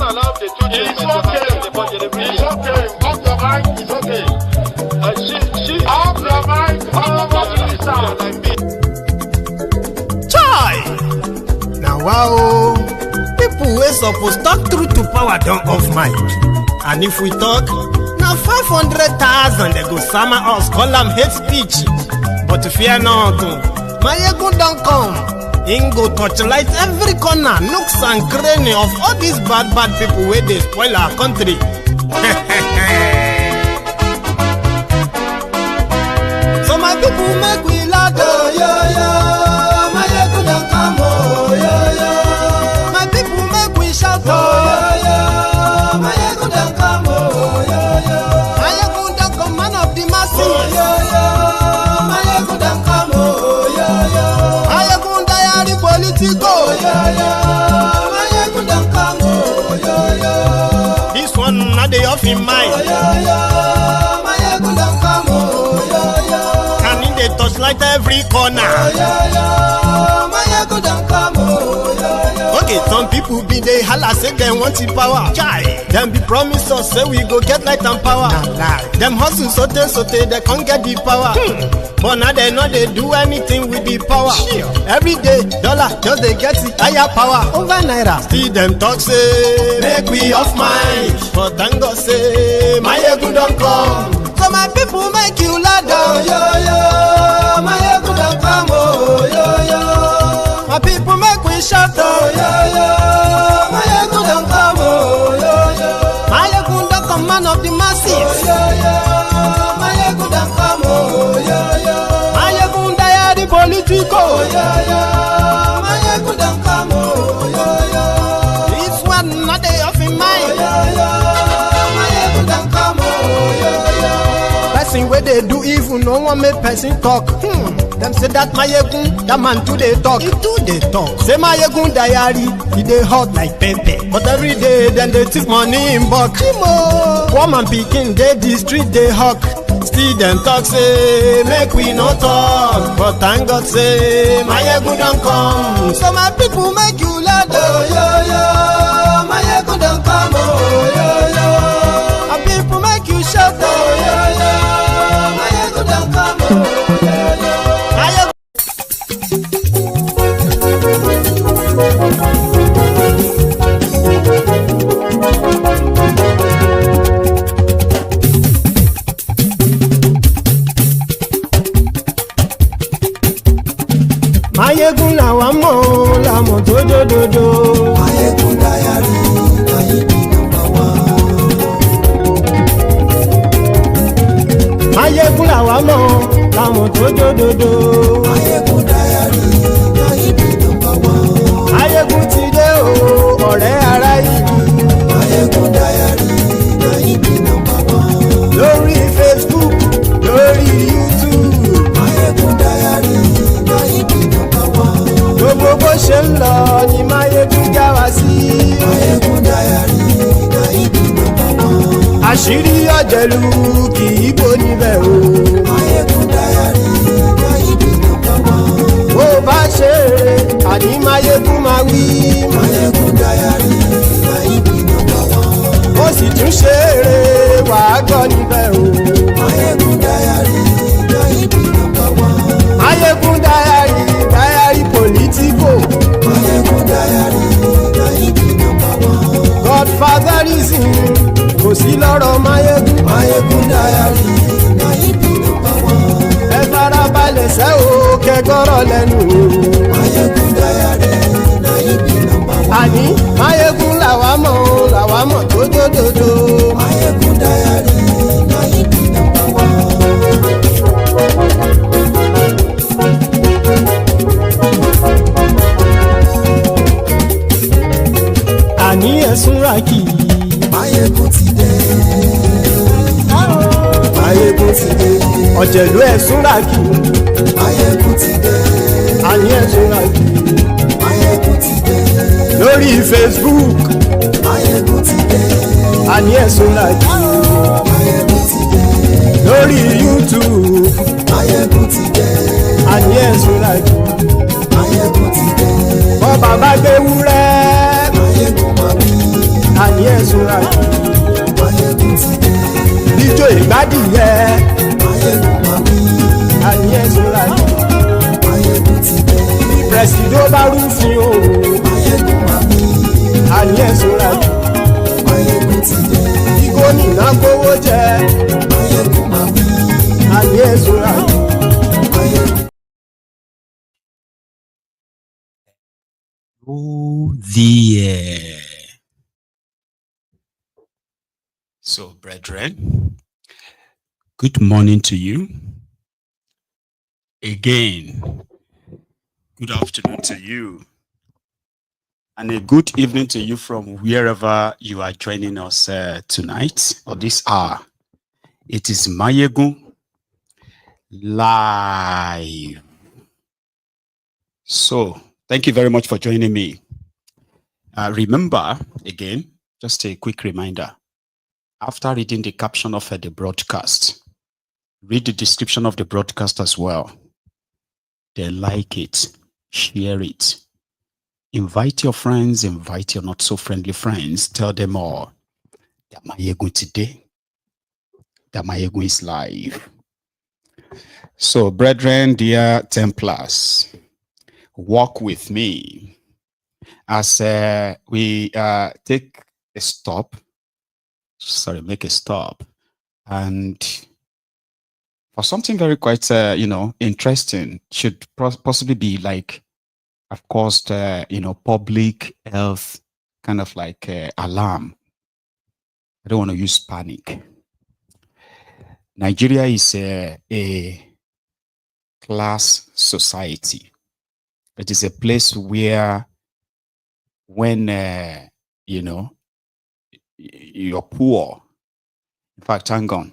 allow the two children to handle the budget every year. It's okay. Off your mind. It's okay. Off your mind. Like me. Chai! Now wow, people wey suppose talk truth to power don off mic. And if we talk, now 500,000 they go sama us, call them hate speech. But fear not, my ego don't come. Him go torchlight every corner, nooks and cranny of all these bad people where they spoil our country. So my people make we laugh, oh, yo, yo. My ego don't come, oh, yo, yo. My people make we shout, oh, yo, yo. My ego don't come, oh, yo, yo. My ego don't come, man of the masses, oh, yo, yo. My ego don't come, oh, yo, yo. My ego diary politico, oh, yo, yo. My ego don't come, oh, yo, yo. This one not the off in mind, oh, yo, yo. My ego don't come, oh, yo, yo. Can in the touchlight every corner, oh, yo, yo. My ego don't come, oh, yo, yo. Okay, some people be they holla say they want the power. Chai, them be promise us say we go get light and power. Them hustle sote they can't get the power. But now they know they do anything with the power. Every day, dollar just they get the higher power over naira. Still them talk say make we off mind. But thank God say my ego don't come. So my people make you laugh, oh, yo, yo. My ego don't come, oh, yo, yo. My people make we shout, oh, yo, yo. My ego don't come, oh, yo, yo. My ego don't come, man of the masses, oh, yo, yo. My ego don't come, oh, yo, yo. My ego diary politico, oh, yo, yo. My ego don't come, oh, yo, yo. This one not they off in mind, oh, yo, yo. My ego don't come, oh, yo, yo. Person where they do evil, no one make person talk. Them say that my egun, that man too they talk. He too they talk. Say my egun diary, he they hot like pepper. But every day then they take money in bulk. Woman picking, they the street they hawk. Still them talk say make we no talk. But thank God say my egun don't come. So my people make you laugh, oh, yo, yo. My egun don't come, oh, yo, yo. My people make you shout, oh, yo, yo. My egun don't come, oh, yo, yo. Mayegun làwa mọ̀ làmọ̀ tó dòdòdò. Mayegun diary ayé bí nọ́mbà wá. Mayegun làwa mọ̀ làmọ̀ tó dòdòdò. Mayegun diary ayé bí nọ́mbà wá. Mayegun ti dé o ọ̀rẹ́ ara yìí. Mayegun diary ayé bí nọ́mbà wá. Lórí Facebook lórí YouTube. Mayegun diary ayé bí nọ́mbà wá. Gbogbo bó ṣe ń lọ ni Mayegun já wa sí. Mayegun diary ayé bí nọ́mbà wá. Àṣírí ọ̀jẹ̀lú kì í bò níbẹ̀ o. Mayegun diary ayé bí nọ́mbà wá. Bó bá ṣe eré àní Mayegun máa wí. Mayegun diary ayé bí nọ́mbà wá. Ó sì tún ṣe eré wàá gbọ́ níbẹ̀ o. Mayegun diary ayé bí nọ́mbà wá. Mayegun diary politico. Mayegun diary ayé bí nọ́mbà wá. Godfatherism kò sí lọ́rọ̀ Mayegun. Mayegun diary ayé bí nọ́mbà wá. Ẹ farabalẹ̀ sẹ́ o kẹgọ́rọ̀ lẹ́nu o. Mayegun diary ayé bí nọ́mbà wá. Àní Mayegun làwa mọ̀ tó dòdòdò. Mayegun diary ayé bí nọ́mbà wá. Àní ẹ̀sùn rákì. Mayegun ti dé. Mayegun ti dé. Ọ̀jẹ̀lú ẹ̀sùn rákì. Mayegun ti dé. Àní ẹ̀sùn rákì. Mayegun ti dé. Lórí Facebook. Mayegun ti dé. Àní ẹ̀sùn rákì. Mayegun ti dé. Lórí YouTube. Mayegun ti dé. Àní ẹ̀sùn rákì. Mayegun ti dé. Bọ́ bàbá gbé wúrẹ́. Mayegun máa bí. Àní adìyẹ. Máyégún máa wí. Adìyẹ sọ̀rọ̀ àjò. Máyégún ti dé. Bí pẹ̀sìdó bá rúfin o. Máyégún máa wí. Adìyẹ sọ̀rọ̀ àjò. Máyégún ti dé. Bí gómìnà gbowó jẹ. Máyégún máa wí. Adìyẹ sọ̀rọ̀ àjò. Máyégún. Oh, there. So, brethren, good morning to you. Again, good afternoon to you. And a good evening to you from wherever you are joining us tonight or this hour. It is Máyégún live. So, thank you very much for joining me. Remember, again, just a quick reminder. After reading the caption of the broadcast, read the description of the broadcast as well. Then like it, share it. Invite your friends, invite your not so friendly friends. Tell them all that Máyégún today, that Máyégún is live. So, brethren, dear Templars, walk with me as we take a stop. Sorry, make a stop. And for something very quite, interesting, should possibly be like, of course, public health kind of like alarm. I don't want to use panic. Nigeria is a class society. It is a place where when, you're poor, in fact, hang on,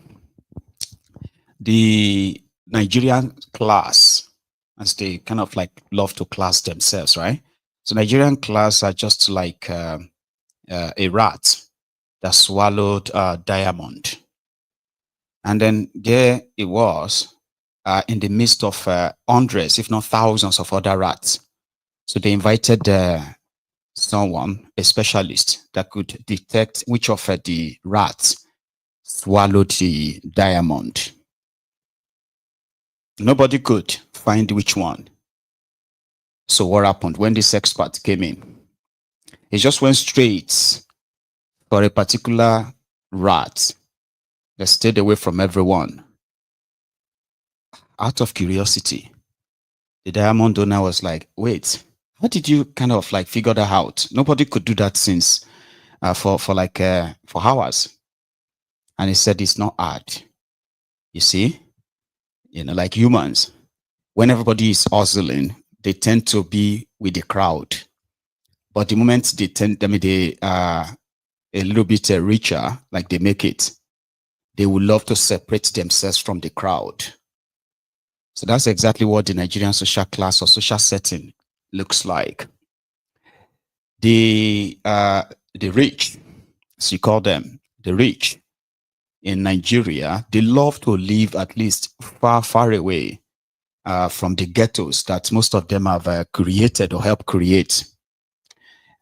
the Nigerian class, as they kind of like love to class themselves, right? So Nigerian class are just like a rat that swallowed diamond. And then there it was in the midst of hundreds, if not thousands of other rats. So they invited someone, a specialist, that could detect which of the rats swallowed the diamond. Nobody could find which one. So what happened when this expert came in? He just went straight for a particular rat that stayed away from everyone. Out of curiosity, the diamond owner was like, wait, how did you kind of like figure that out? Nobody could do that since for hours. And he said, it's not hard. You see, like humans, when everybody is hustling, they tend to be with the crowd. But the moment they are a little bit richer, like they make it, they would love to separate themselves from the crowd. So that's exactly what the Nigerian social class or social setting looks like. The rich, as you call them, the rich in Nigeria, they love to live at least far away from the ghettos that most of them have created or helped create.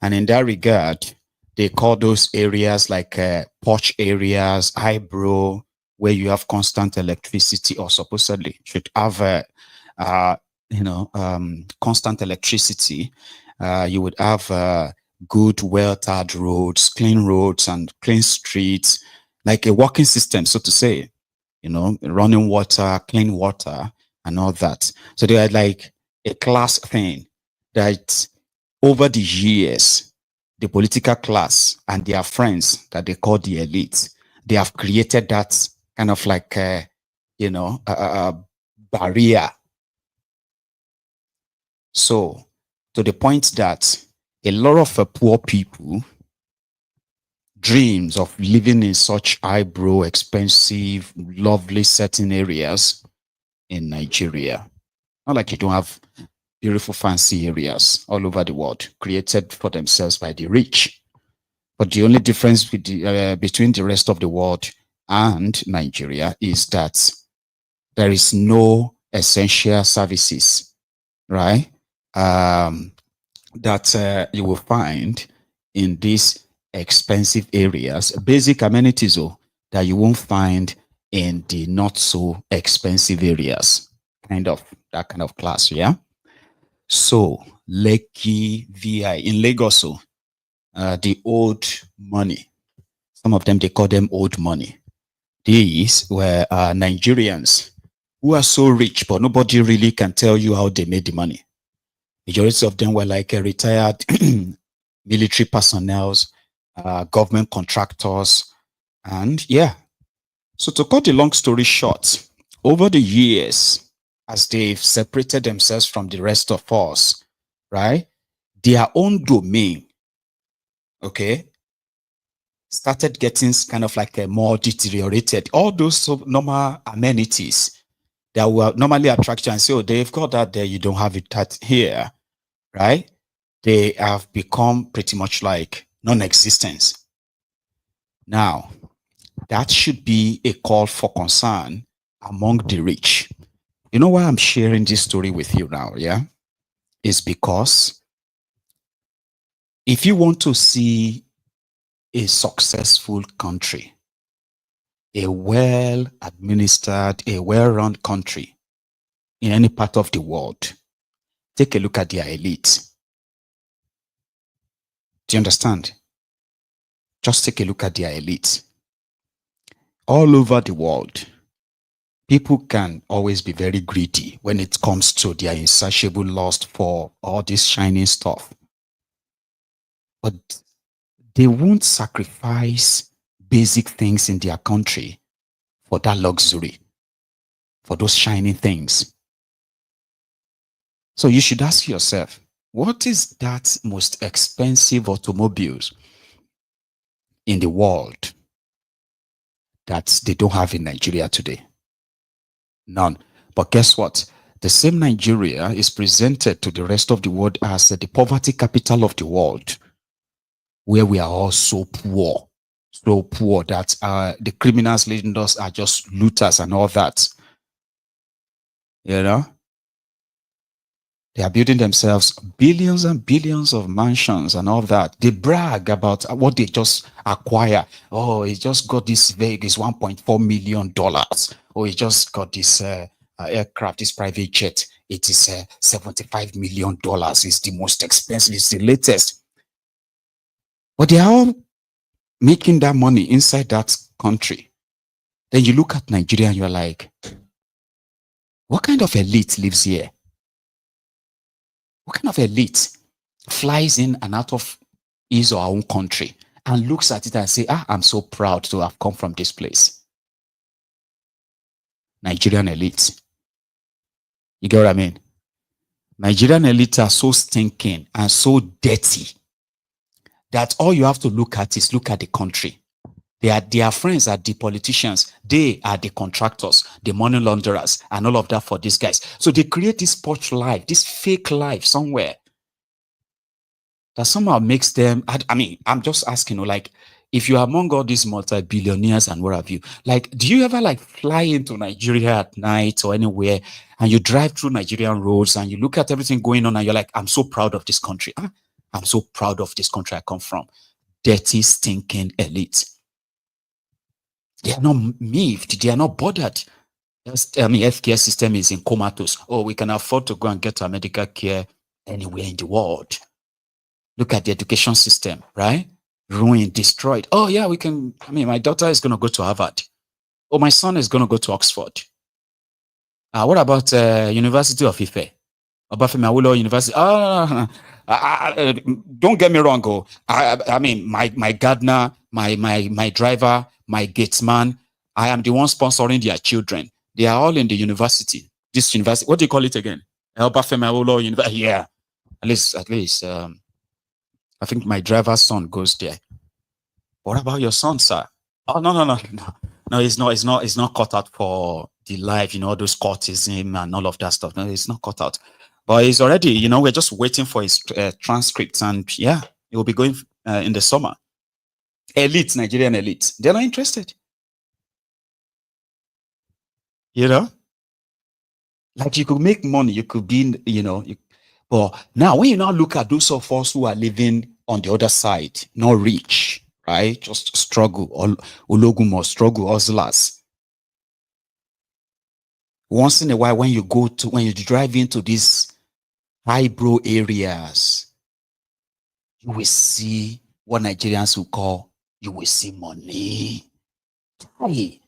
And in that regard, they call those areas like posh areas, highbrow, where you have constant electricity, or supposedly should have constant electricity. You would have good, well-tarred roads, and clean streets, like a walking system, so to say, running water, clean water, and all that. So they are like a class thing that over the years, the political class and their friends that they call the elite, they have created that kind of like, a barrier. So to the point that a lot of poor people dreams of living in such highbrow, expensive, lovely certain areas in Nigeria. Not like you don't have beautiful, fancy areas all over the world created for themselves by the rich. But the only difference with between the rest of the world and Nigeria is that there is no essential services, right? That you will find in these expensive areas, basic amenities that you won't find in the not so expensive areas, that kind of class, yeah. So Lekki, VI in Lagos, the old money. Some of them, they call them old money. These were Nigerians who are so rich, but nobody really can tell you how they made the money. Majority of them were like retired military personnel, government contractors, and yeah. So to cut the long story short, over the years, as they've separated themselves from the rest of us, right, their own domain, okay, started getting kind of like a more deteriorated. All those normal amenities that will normally attract you and say, oh, they've got that there, you don't have it that here, right? They have become pretty much like non-existence. Now, that should be a call for concern among the rich. You know why I'm sharing this story with you now, yeah? Is because if you want to see a successful country, a well-administered, a well-run country in any part of the world, take a look at their elite. Do you understand? Just take a look at their elite. All over the world, people can always be very greedy when it comes to their insatiable lust for all this shiny stuff. But they won't sacrifice basic things in their country for that luxury, for those shiny things. So you should ask yourself, what is that most expensive automobiles in the world that they don't have in Nigeria today? None. But guess what? The same Nigeria is presented to the rest of the world as the poverty capital of the world, where we are all so poor that the criminals leading us are just looters and all that. You know? They are building themselves billions and billions of mansions and all that. They brag about what they just acquire. Oh, he just got this Vegas $1.4 million. Oh, he just got this aircraft, this private jet. It is $75 million. It's the most expensive. It's the latest. But they are all making that money inside that country. Then you look at Nigeria and you're like, what kind of elite lives here? What kind of elite flies in and out of his or her own country and looks at it and say, I'm so proud to have come from this place? Nigerian elite. You get what I mean? Nigerian elite are so stinking and so dirty that all you have to look at is look at the country. Their friends are the politicians. They are the contractors, the money launderers, and all of that for these guys. So they create this porch life, this fake life somewhere that somehow makes them, I mean, I'm just asking, like, if you're among all these multi-billionaires and what have you, like, do you ever like fly into Nigeria at night or anywhere and you drive through Nigerian roads and you look at everything going on and you're like, I'm so proud of this country. I'm so proud of this country I come from. Dirty, stinking elite. They are not miffed. They are not bothered. Healthcare system is in comatose. Oh, we can afford to go and get our medical care anywhere in the world. Look at the education system, right? Ruined, destroyed. Oh, yeah, we can. My daughter is going to go to Harvard. Oh, my son is going to go to Oxford. What about University of Ife? Obafemi Awolowo University? Don't get me wrong. My gardener, my driver, my gatesman, I am the one sponsoring their children. They are all in the university. This university, what do you call it again? Obafemi Awolowo University. Yeah, at least. I think my driver's son goes there. What about your son, sir? Oh, no, it's not cut out for the life, those courtism and all of that stuff. No, it's not cut out. But he's already, we're just waiting for his transcripts, and yeah, he will be going in the summer. Elite, Nigerian elite, they're not interested. Like you could make money, you could be, but now when you now look at those of us who are living on the other side, not rich, right? Just struggle, Ologumo, struggle, hustlers. Once in a while, when you drive into these highbrow areas, you will see what Nigerians will call, you will see money. Hey,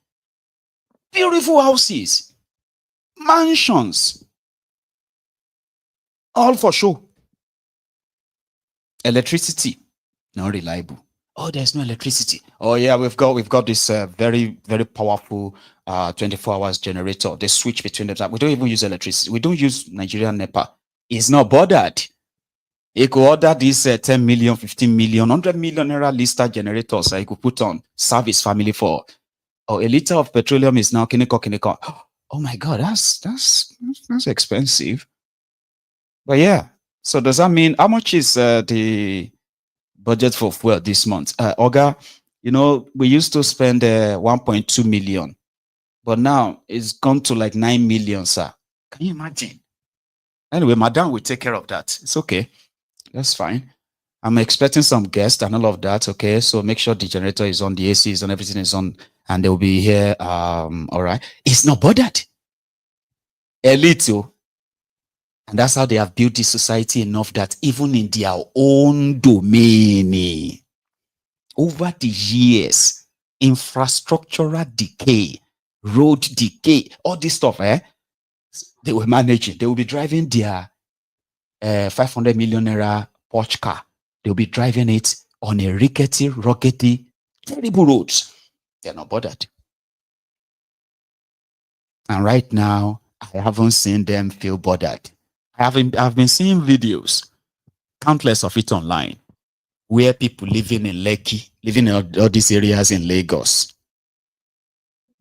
beautiful houses, mansions, all for show. Electricity, not reliable. Oh, there's no electricity. Oh yeah, we've got this very, very powerful 24 hours generator. They switch between them. We don't even use electricity. We don't use Nigerian NEPA. It's not bothered. He could order this 10 million, 15 million, 100 million naira lister generators that he could put on, serve his family for. Oh, a liter of petroleum is now kiniko. Oh my God, that's expensive. But yeah, so does that mean how much is the budget for fuel this month? Oga, we used to spend 1.2 million, but now it's gone to like 9 million, sir. Can you imagine? Anyway, madam will take care of that. It's okay. That's fine. I'm expecting some guests and all of that. Okay, so make sure the generator is on, the AC is on, everything is on, and they'll be here. All right. It's not bothered. A little. And that's how they have built this society enough that even in their own domain, over the years, infrastructural decay, road decay, all this stuff, they were managing. They will be driving their 500 million naira Porsche car. They'll be driving it on a rickety, rockety, terrible roads. They're not bothered. And right now, I haven't seen them feel bothered. I've been seeing videos, countless of it online, where people living in Lekki, living in all these areas in Lagos,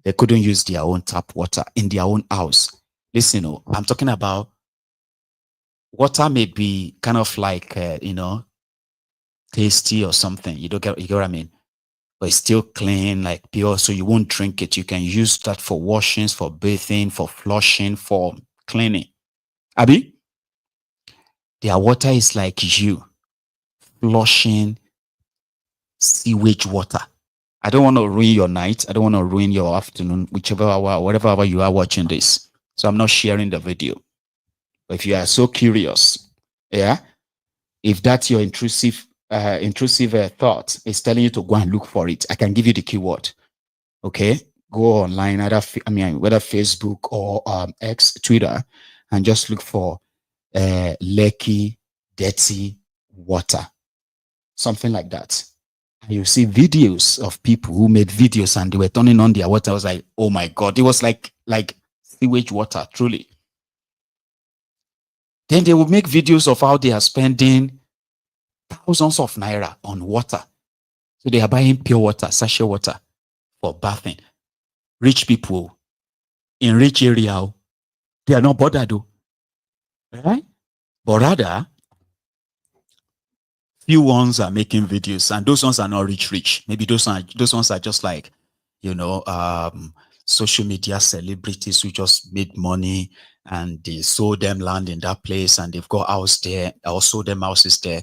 they couldn't use their own tap water in their own house. Listen, I'm talking about water may be kind of like, tasty or something. You get what I mean? But it's still clean, like pure, so you won't drink it. You can use that for washings, for bathing, for flushing, for cleaning. Abi? Their water is like you flushing sewage water. I don't want to ruin your night. I don't want to ruin your afternoon, whichever hour, whatever hour you are watching this. So I'm not sharing the video. But if you are so curious, if that's your intrusive thought, it's telling you to go and look for it, I can give you the keyword. Okay, go online, whether Facebook or X, Twitter, and just look for Lekki dirty water, something like that. And you see videos of people who made videos and they were turning on their water. I was like, oh my God, it was like sewage water, truly. Then they will make videos of how they are spending thousands of naira on water. So they are buying pure water, sachet water for bathing. Rich people in rich area, they are not bothered though. Right? But rather, few ones are making videos, and those ones are not rich. Maybe those ones are just like, social media celebrities who just made money and they sold them land in that place and they've got house there, or sold them houses there.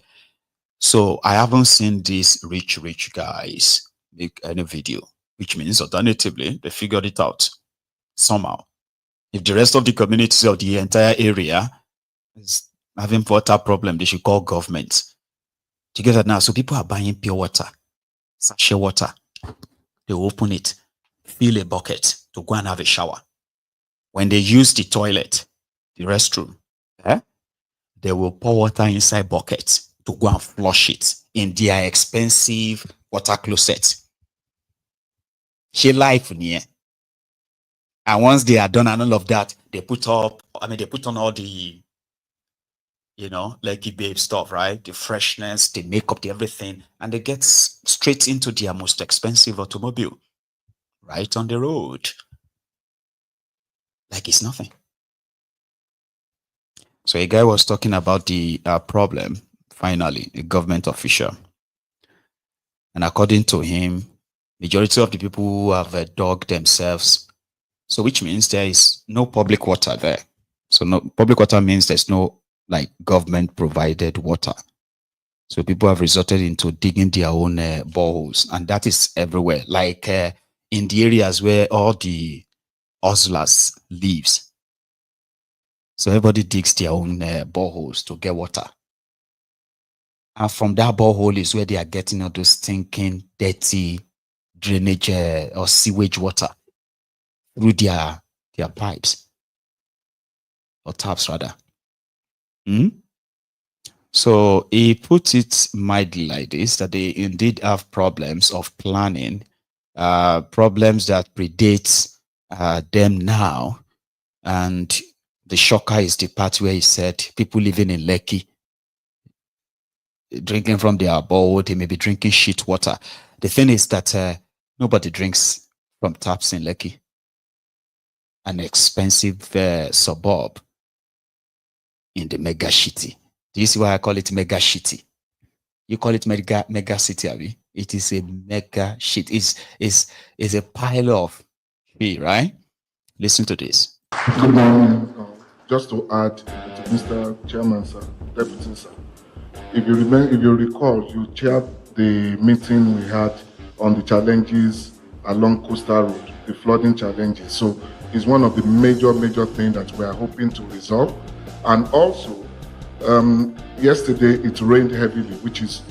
So I haven't seen these rich guys make any video, which means alternatively, they figured it out somehow. If the rest of the communities of the entire area is having water problem, they should call government. Together now, so people are buying pure water, sachet water. They open it, fill a bucket to go and have a shower. When they use the toilet, the restroom, they will pour water inside buckets to go and flush it in their expensive water closet. She life near. And once they are done and all of that, they put on all the, Lekki babe stuff, right? The freshness, the makeup, the everything, and they get straight into their most expensive automobile, right on the road. Like it's nothing. So a guy was talking about the problem, finally, a government official. And according to him, majority of the people who have dug themselves, so which means there is no public water there. So no public water means there's no like government provided water. So people have resorted into digging their own boreholes, and that is everywhere. Like in the areas where all the hustlers lives, So everybody digs their own boreholes to get water. And from that borehole is where they are getting all those stinking, dirty drainage or sewage water through their pipes or taps rather. So he put it mildly like this, that they indeed have problems of planning, problems that predate them now. And the shocker is the part where he said people living in Lekki, drinking from their bowl, they may be drinking shit water. The thing is that nobody drinks from taps in Lekki, an expensive suburb in the mega shitty. Do you see why I call it mega shitty? You call it mega city, Abby. It is a mega shit. It's a pile of shit, right? Listen to this. Good morning. Just to add to Mr. Chairman, sir, Deputy, sir. If you recall, you chaired the meeting we had on the challenges along Coastal Road, the flooding challenges. So it's one of the major things that we are hoping to resolve. And also, yesterday it rained heavily, which is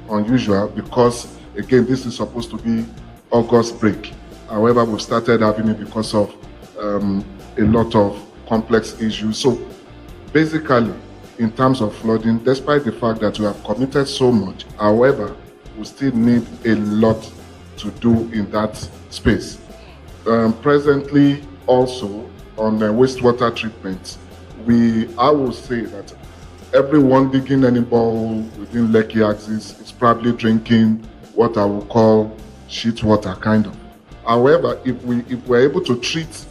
unusual because, again, this is supposed to be August break. However, we started having it because of a lot of complex issues. So basically, in terms of flooding, despite the fact that we have committed so much, however, we still need a lot to do in that space. Presently, also on wastewater treatment, I will say that everyone digging any borehole within Lekki axis is probably drinking what I will call shit water, kind of. However, if we're able to treat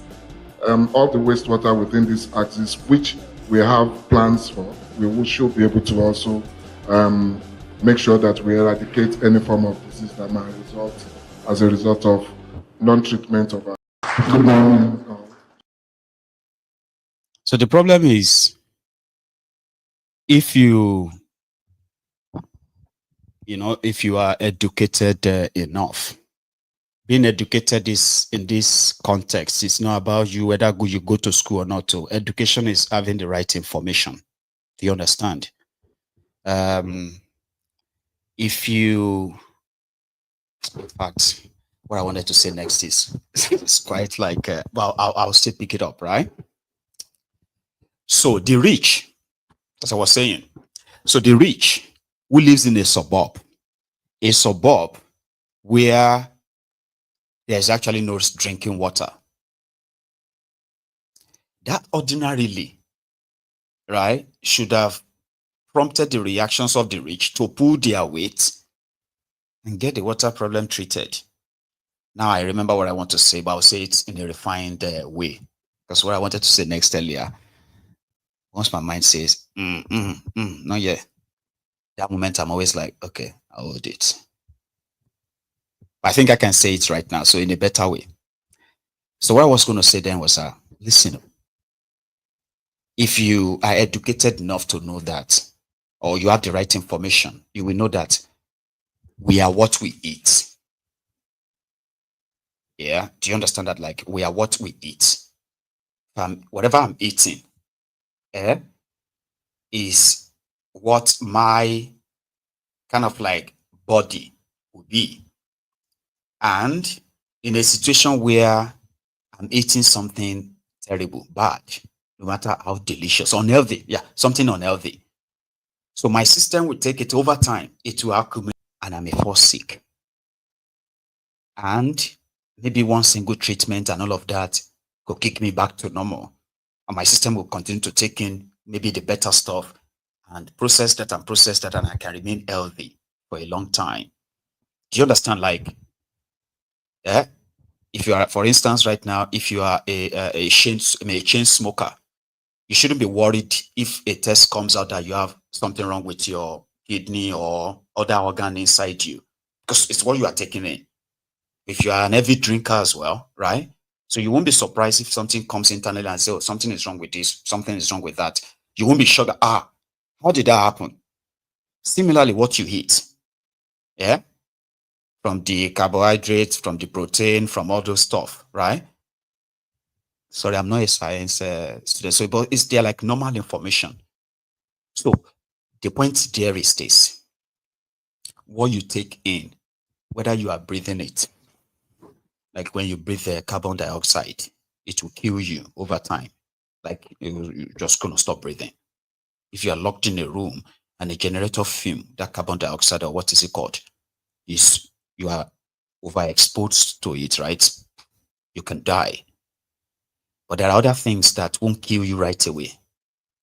all the wastewater within this axis, which we have plans for, we should be able to also make sure that we eradicate any form of disease that might result as a result of non-treatment of our. Good morning. So the problem is, if you are educated enough, being educated is in this context. It's not about you whether you go to school or not. So education is having the right information. Do you understand? If you, in fact, what I wanted to say next is it's quite like, well, I'll still pick it up, right? So the rich, as I was saying, so the rich who lives in a suburb where there's actually no drinking water, that ordinarily, right, should have prompted the reactions of the rich to pull their weight and get the water problem treated. Now I remember what I want to say, but I'll say it in a refined way. Because what I wanted to say next earlier, once my mind says, not yet, that moment I'm always like, okay, I'll hold it. I think I can say it right now, so in a better way. So what I was going to say then was, listen, if you are educated enough to know that, or you have the right information, you will know that we are what we eat. Yeah, do you understand that? Like, we are what we eat. Whatever I'm eating, is what my kind of like body will be. And in a situation where I'm eating something terrible, bad, no matter how delicious, unhealthy, something unhealthy. So my system will take it over time, it will accumulate, and I may fall sick. And maybe one single treatment and all of that could kick me back to normal. And my system will continue to take in maybe the better stuff and process that, and I can remain healthy for a long time. Do you understand? Like, if you are, for instance, right now, if you are a chain smoker, you shouldn't be worried if a test comes out that you have something wrong with your kidney or other organ inside you, because it's what you are taking in. If you are an heavy drinker as well, right? So you won't be surprised if something comes internally and say, oh, something is wrong with this, something is wrong with that. You won't be sure that, how did that happen? Similarly, what you eat, from the carbohydrates, from the protein, from all those stuff, right? Sorry, I'm not a science student, so but they're like normal information. So the point there is this: what you take in, whether you are breathing it, like when you breathe carbon dioxide, it will kill you over time. Like you're just gonna stop breathing. If you are locked in a room and a generator fume, that carbon dioxide, or what is it called, is you are overexposed to it, right? You can die. But there are other things that won't kill you right away.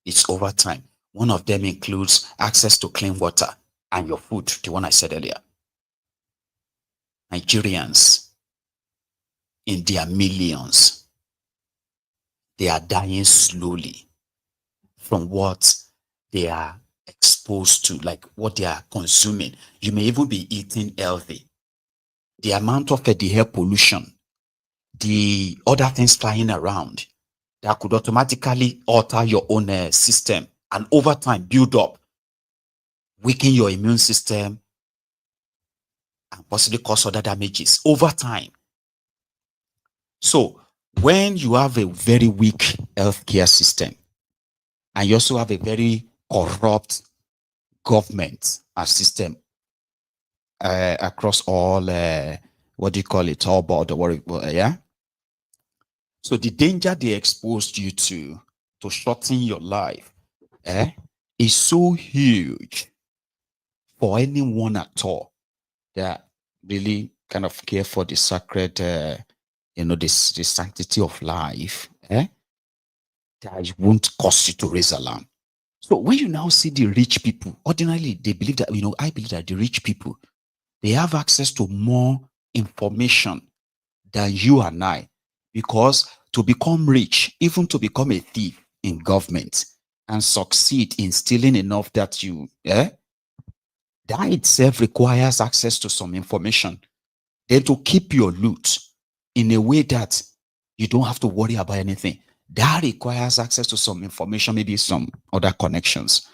It's over time. One of them includes access to clean water and your food, the one I said earlier. Nigerians, in their millions, they are dying slowly from what they are exposed to, like what they are consuming. You may even be eating healthy. The amount of the air pollution, the other things flying around that could automatically alter your own system and over time build up, weaken your immune system, and possibly cause other damages over time. So when you have a very weak healthcare system and you also have a very corrupt government and system across all, what do you call it, all border, yeah? So the danger they exposed you to shorten your life, is so huge for anyone at all that really kind of care for the sacred, the sanctity of life, that it won't cause you to raise alarm. So when you now see the rich people, ordinarily they believe that, I believe that the rich people, they have access to more information than you and I, because to become rich, even to become a thief in government and succeed in stealing enough that that itself requires access to some information. Then to keep your loot in a way that you don't have to worry about anything, that requires access to some information, maybe some other connections.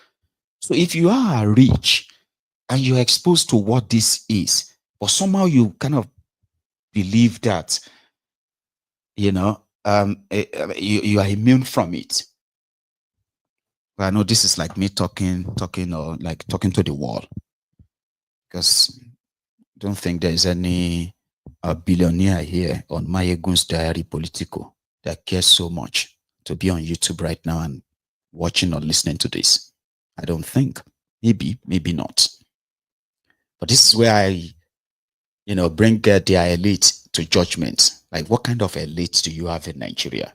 So if you are rich and you're exposed to what this is, but somehow you kind of believe that, you are immune from it. But I know this is like me talking, or like talking to the wall, because I don't think there's any billionaire here on Mayegun's Diary Politico that cares so much to be on YouTube right now and watching or listening to this. I don't think. Maybe not. But this is where I, bring their elite to judgment. Like, what kind of elite do you have in Nigeria?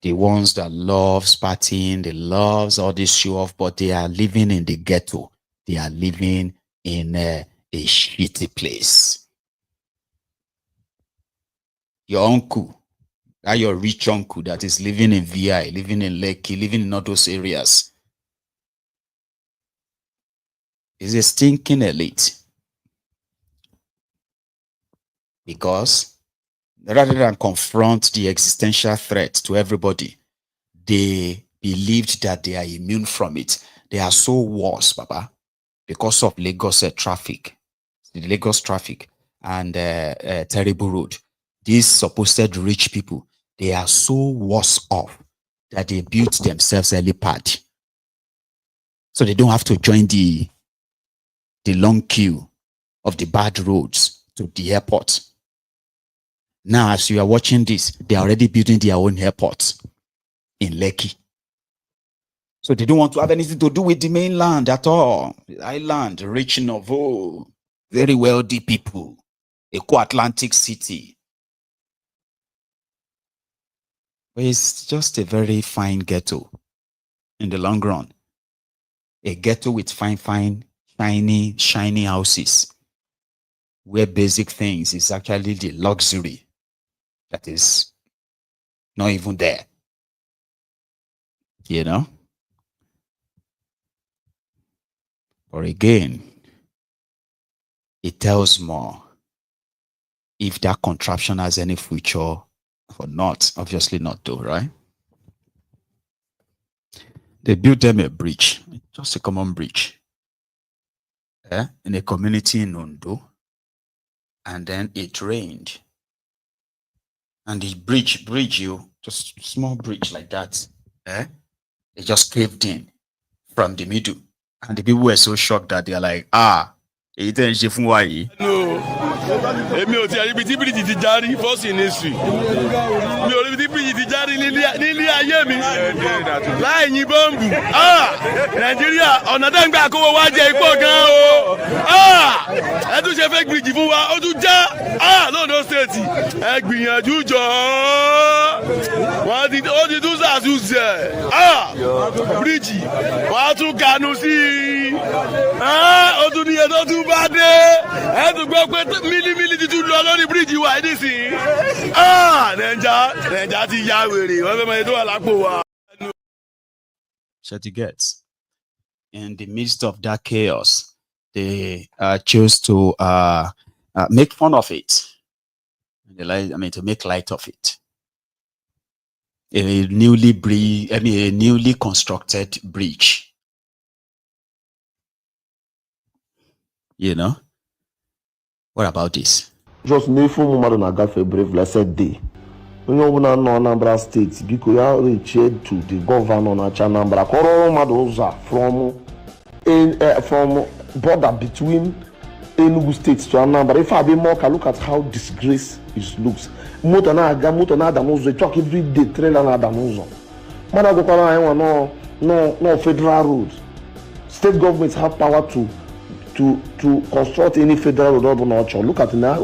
The ones that loves partying, they loves all this show off, but they are living in the ghetto. They are living in a shitty place. Your uncle, that your rich uncle that is living in VI, living in Lekki, living in all those areas, is a stinking elite. Because rather than confront the existential threat to everybody, they believed that they are immune from it. They are so worse, Baba, because of Lagos traffic, the Lagos traffic and terrible road. These supposed rich people, they are so worse off that they built themselves a helipad. So they don't have to join the long queue of the bad roads to the airport. Now, as you are watching this, they are already building their own airport in Lekki. So they don't want to have anything to do with the mainland at all. The island, rich Novo, very wealthy people, Atlantic City. But it's just a very fine ghetto in the long run. A ghetto with fine, shiny houses, where basic things is actually the luxury that is not even there. Or again, it tells more if that contraption has any future or not. Obviously not though, right? They built them a bridge, just a common bridge, in a community in Ondo, and then it rained. And the bridge, just small bridge like that, it just caved in from the middle. And the people were so shocked that they're like, èyí tẹ́ ń ṣe fún wa yìí. No, èmi ò tiẹ̀ ríbi tí bíríjì ti járí first in history. Mi ò ríbi tí bíríjì ti járí nílé ayé mi. Láì yin bọ́ǹbù. Nàìjíríà ọ̀nà tẹ́ ń gbà kówó wá jẹ ipò gan o. Ẹ tún ṣe fake bíríjì fún wa, ó tún já. Lóńdó stéètì, ẹ gbìyànjú jọ. Ó ti tún ṣàtúnṣe. Bíríjì, wọ́n á tún kanu sí i. Ó tún níye tó tún bá dé. Ẹ tún gbọ́ pé mílímílí ti tún lọ lórí bíríjì wa yìí nísìnyí. Nàìjà ti ya wèrè, wọ́n fẹ́ mọ iye tó wà lápò wa. Shut you gets. In the midst of that chaos, they chose to make fun of it. To make light of it. A newly constructed bridge. You know? What about this? Just n'efu mmadụ na-agafe brave blessed day. Onye ọbụla nọ Anambra steeti biko ya reach to the governor na-achị Anambra kọrọ mmadụ ụzọ from border between Enugu state to Anambra. If I be more, look at how disgrace it looks. Moto na-ada n'ụzọ, talk every day, trailer na-ada n'ụzọ. Mana agụkwara anyị nwa no federal road. State governments have power to construct any federal road or not. Look at now,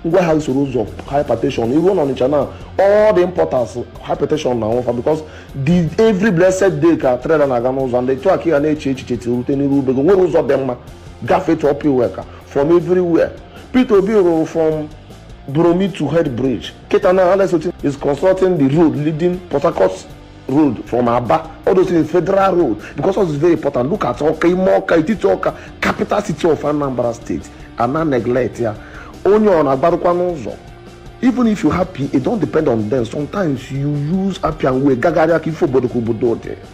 Ngwa has rules of hypertension. Even on each now, all the importance hypertension now because every blessed day trailer na ganos and they talk here and rules of them gafe to up worker from everywhere. People be from Bromi to Head Bridge. Ketana is constructing the road leading Port Harcourt road from Aba, all those things federal road because it's very important. Look at capital city of Anambra State and not neglect here. Only on Agbarukwanonzo. Even if you're happy, it don't depend on them. Sometimes you use happy and way.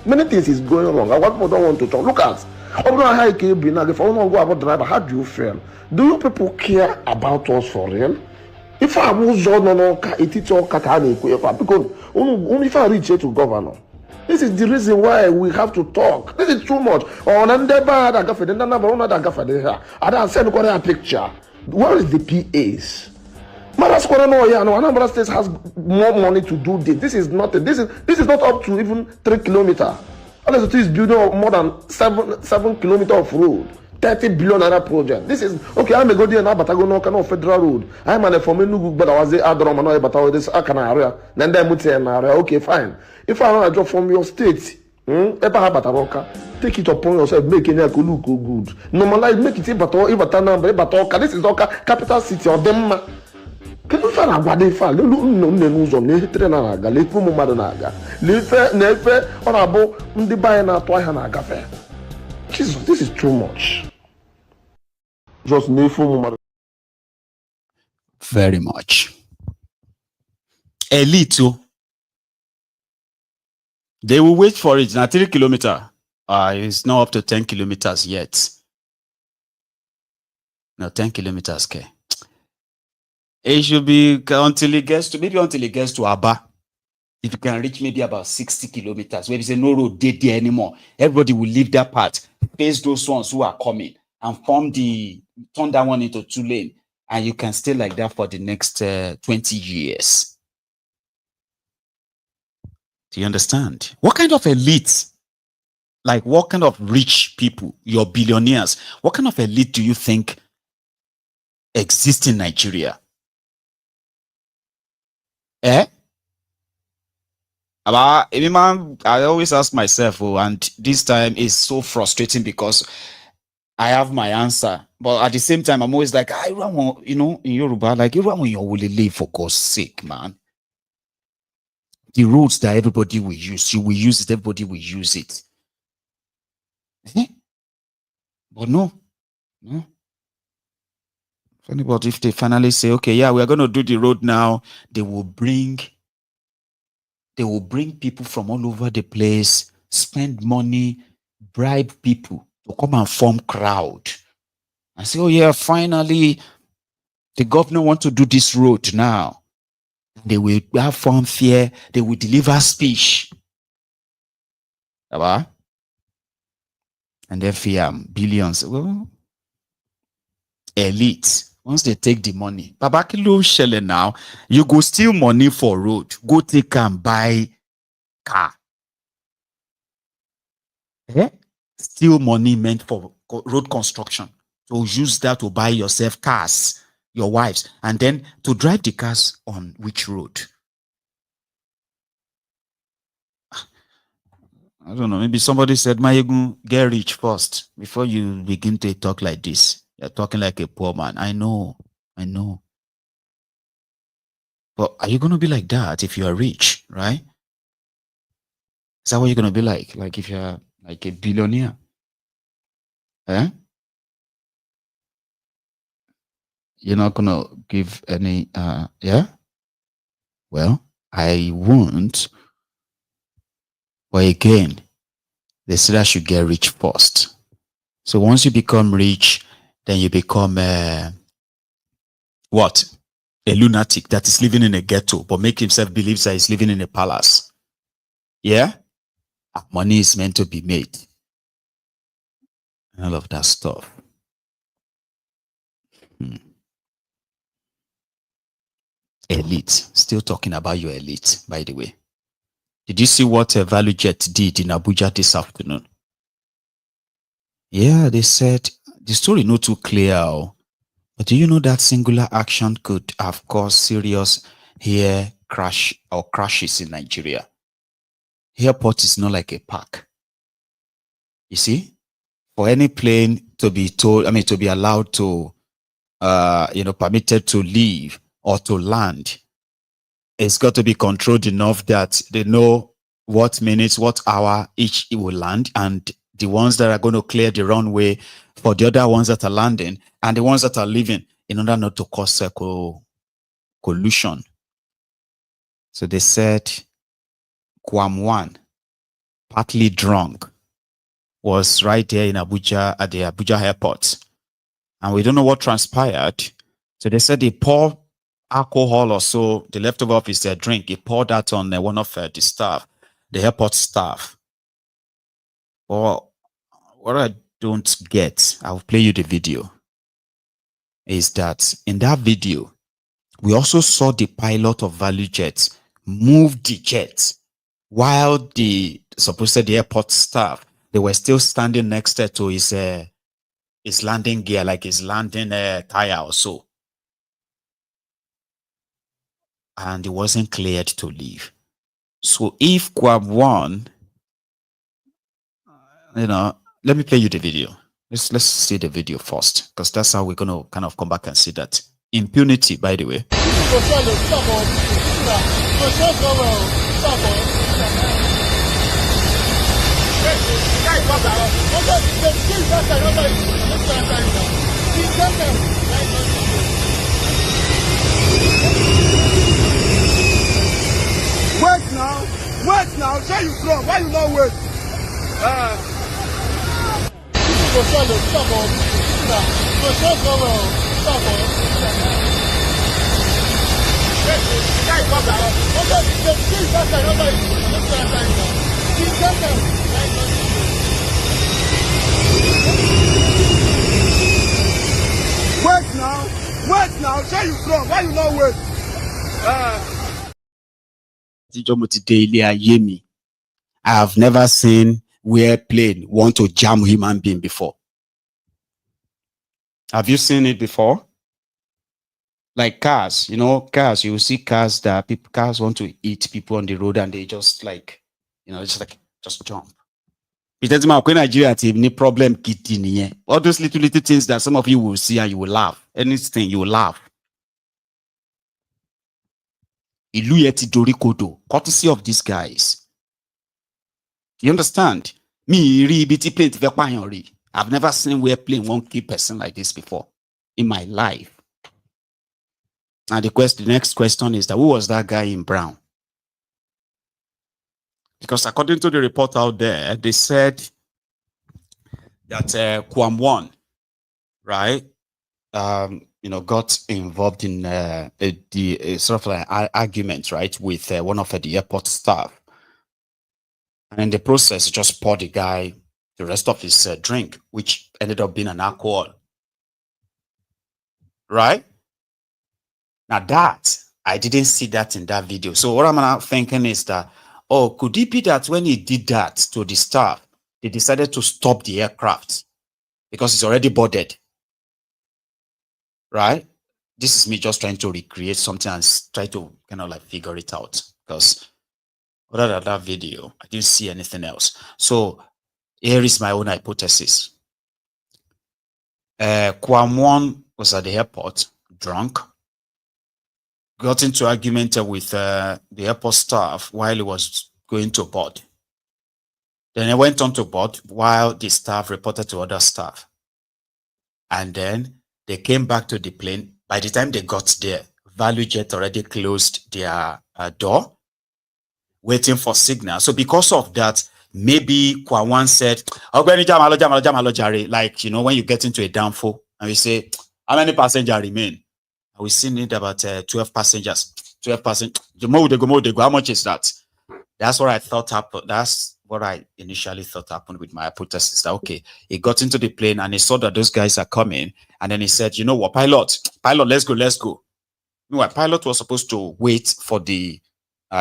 Many things is going wrong. What people don't want to talk. Look at how do you feel? Do you people care about us for real? If I was because only if I reach here to governor. This is the reason why we have to talk. This is too much. I don't send a picture. Where is the PAs? Anambra State has more money to do this. This is not up to even 3 kilometers. Unless it is building more than 7 kilometers of road. 30 billion naira project. This is okay. I'm a good year now, but I go no federal road. I'm an from Enugu, but I was there. I don't know about this area. Then they put an area. Okay, fine. If I want a job from your state, take it upon yourself, make it look good. Normalize, make it but this is capital city of them. Can you find out what they find? No news on the Trenaga, Lefumadanaga, Nefe, or Abo, Ndibayana, Toyanaga. Jesus, this is too much. Just very much. A little. They will wait for it. Now 3 kilometers. It's not up to 10 kilometers yet. No, 10 kilometers. Okay. It should be until it gets to Aba. If you can reach maybe about 60 kilometers, where there's no road there anymore, everybody will leave that part, face those ones who are coming, and turn that one into 2 lane, and you can stay like that for the next 20 years. Do you understand? What kind of elite, like what kind of rich people, your billionaires, what kind of elite do you think exists in Nigeria? I always ask myself, and this time is so frustrating because I have my answer, but at the same time, I'm always like, in Yoruba, like, you will live for God's sake, man. The roads that everybody will use, you will use it, everybody will use it. But no. Funny, but if they finally say, okay, yeah, we're going to do the road now, they will bring people from all over the place, spend money, bribe people to come and form crowd. And say, oh yeah, finally, the governor wants to do this road now. They will have fun, fear. They will deliver speech. And then fear billions. Well, elite. Once they take the money, Babakilo Shelle now, you go steal money for road. Go take and buy car. Steal money meant for road construction. So use that to buy yourself cars, your wives, and then to drive the cars on which road? I don't know. Maybe somebody said, Mayegun, get rich first before you begin to talk like this. You're talking like a poor man. I know. But are you going to be like that if you are rich, right? Is that what you're going to be like? Like if you're like a billionaire? You're not going to give any, yeah? Well, I won't. But again, they said I should get rich first. So once you become rich, then you become what? A lunatic that is living in a ghetto, but make himself believe that he's living in a palace. Yeah? Money is meant to be made. And all of that stuff. Elite. Still talking about your elite, by the way. Did you see what Value Jet did in Abuja this afternoon? Yeah, they said the story not too clear. But do you know that singular action could have caused serious air crash or crashes in Nigeria? Airport is not like a park. You see, for any plane to be to be allowed to, permitted to leave or to land, it's got to be controlled enough that they know what minutes, what hour each it will land, and the ones that are going to clear the runway for the other ones that are landing and the ones that are leaving, in order not to cause collusion. So they said Kwam 1, partly drunk, was right there in Abuja at the Abuja airport. And we don't know what transpired. So they said they pour alcohol or so, the leftover of his drink, he poured that on one of the staff, the airport staff. Well, what I don't get, I'll play you the video, is that in that video, we also saw the pilot of Value Jet move the jet while the airport staff, they were still standing next to his landing gear, like his landing tire or so. And he wasn't cleared to leave. So if Kwam 1, let me play you the video. Let's see the video first, because that's how we're going to kind of come back and see that. Impunity, by the way. Wait now, say you from, why you not wait? Wait now, say you from, why you not wait? I have never seen where plane want to jam human being before. Have you seen it before? Like cars, cars, you will see cars that cars want to eat people on the road and they just just jump. It doesn't matter when Nigeria have any problem getting all those little things that some of you will see and you will laugh. Anything you will laugh. Courtesy of these guys. You understand? I've never seen where plane won't kill person like this before in my life. And the next question is that who was that guy in brown? Because according to the report out there, they said that Kwam 1, right? got involved in the sort of like argument, right, with one of the airport staff. And in the process, just poured the guy the rest of his drink, which ended up being an alcohol. Right? Now that, I didn't see that in that video. So what I'm now thinking is that, oh, could it be that when he did that to the staff, they decided to stop the aircraft because it's already boarded? Right? This is me just trying to recreate something and try to kind of like figure it out, because other than that video, I didn't see anything else. So here is my own hypothesis. Kwamwon was at the airport, drunk, got into argument with the airport staff while he was going to board. Then he went on to board while the staff reported to other staff. And then they came back to the plane. By the time they got there, ValueJet already closed their door, waiting for signal. So because of that, maybe Kwawan said, like, when you get into a downfall and we say, how many passengers remain? We still need about 12 passengers. 12 passengers. The more they go, how much is that? That's what I thought happened. That's what I initially thought happened with my hypothesis. That, okay, he got into the plane and he saw that those guys are coming. And then he said, you know what, pilot, let's go. Meanwhile, pilot was supposed to wait for the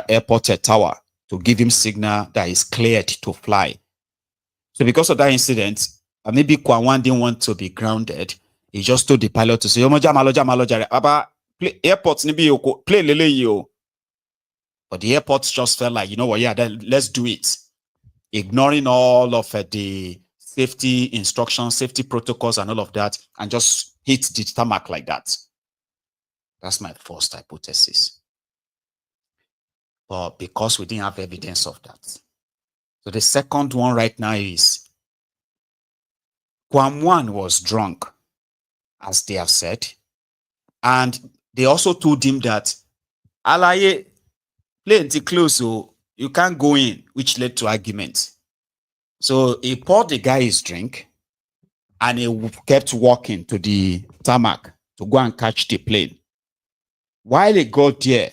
airport tower to give him signal that is cleared to fly. So because of that incident, maybe Kwawan didn't want to be grounded. He just told the pilot to say, airports play lele yo. But the airports just felt like, you know what, yeah, then let's do it. Ignoring all of the safety instructions, safety protocols, and all of that, and just hit the tarmac like that. That's my first hypothesis. But because we didn't have evidence of that. So the second one right now is Kwamwan was drunk, as they have said. And they also told him that Alaye, plenty close, so you can't go in, which led to argument. So he poured the guy his drink and he kept walking to the tarmac to go and catch the plane. While he got there,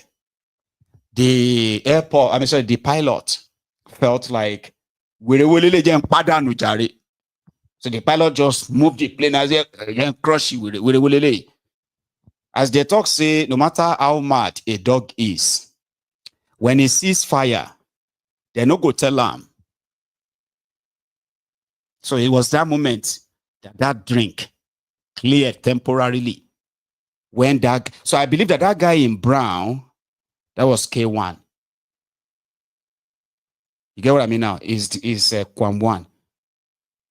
the pilot felt like so the pilot just moved the plane as he crush it. As they talk, say, no matter how mad a dog is, when he sees fire, they no go tell him. So it was that moment that drink cleared temporarily. So I believe that guy in brown, that was K1. You get what I mean now? Is Kwamwan,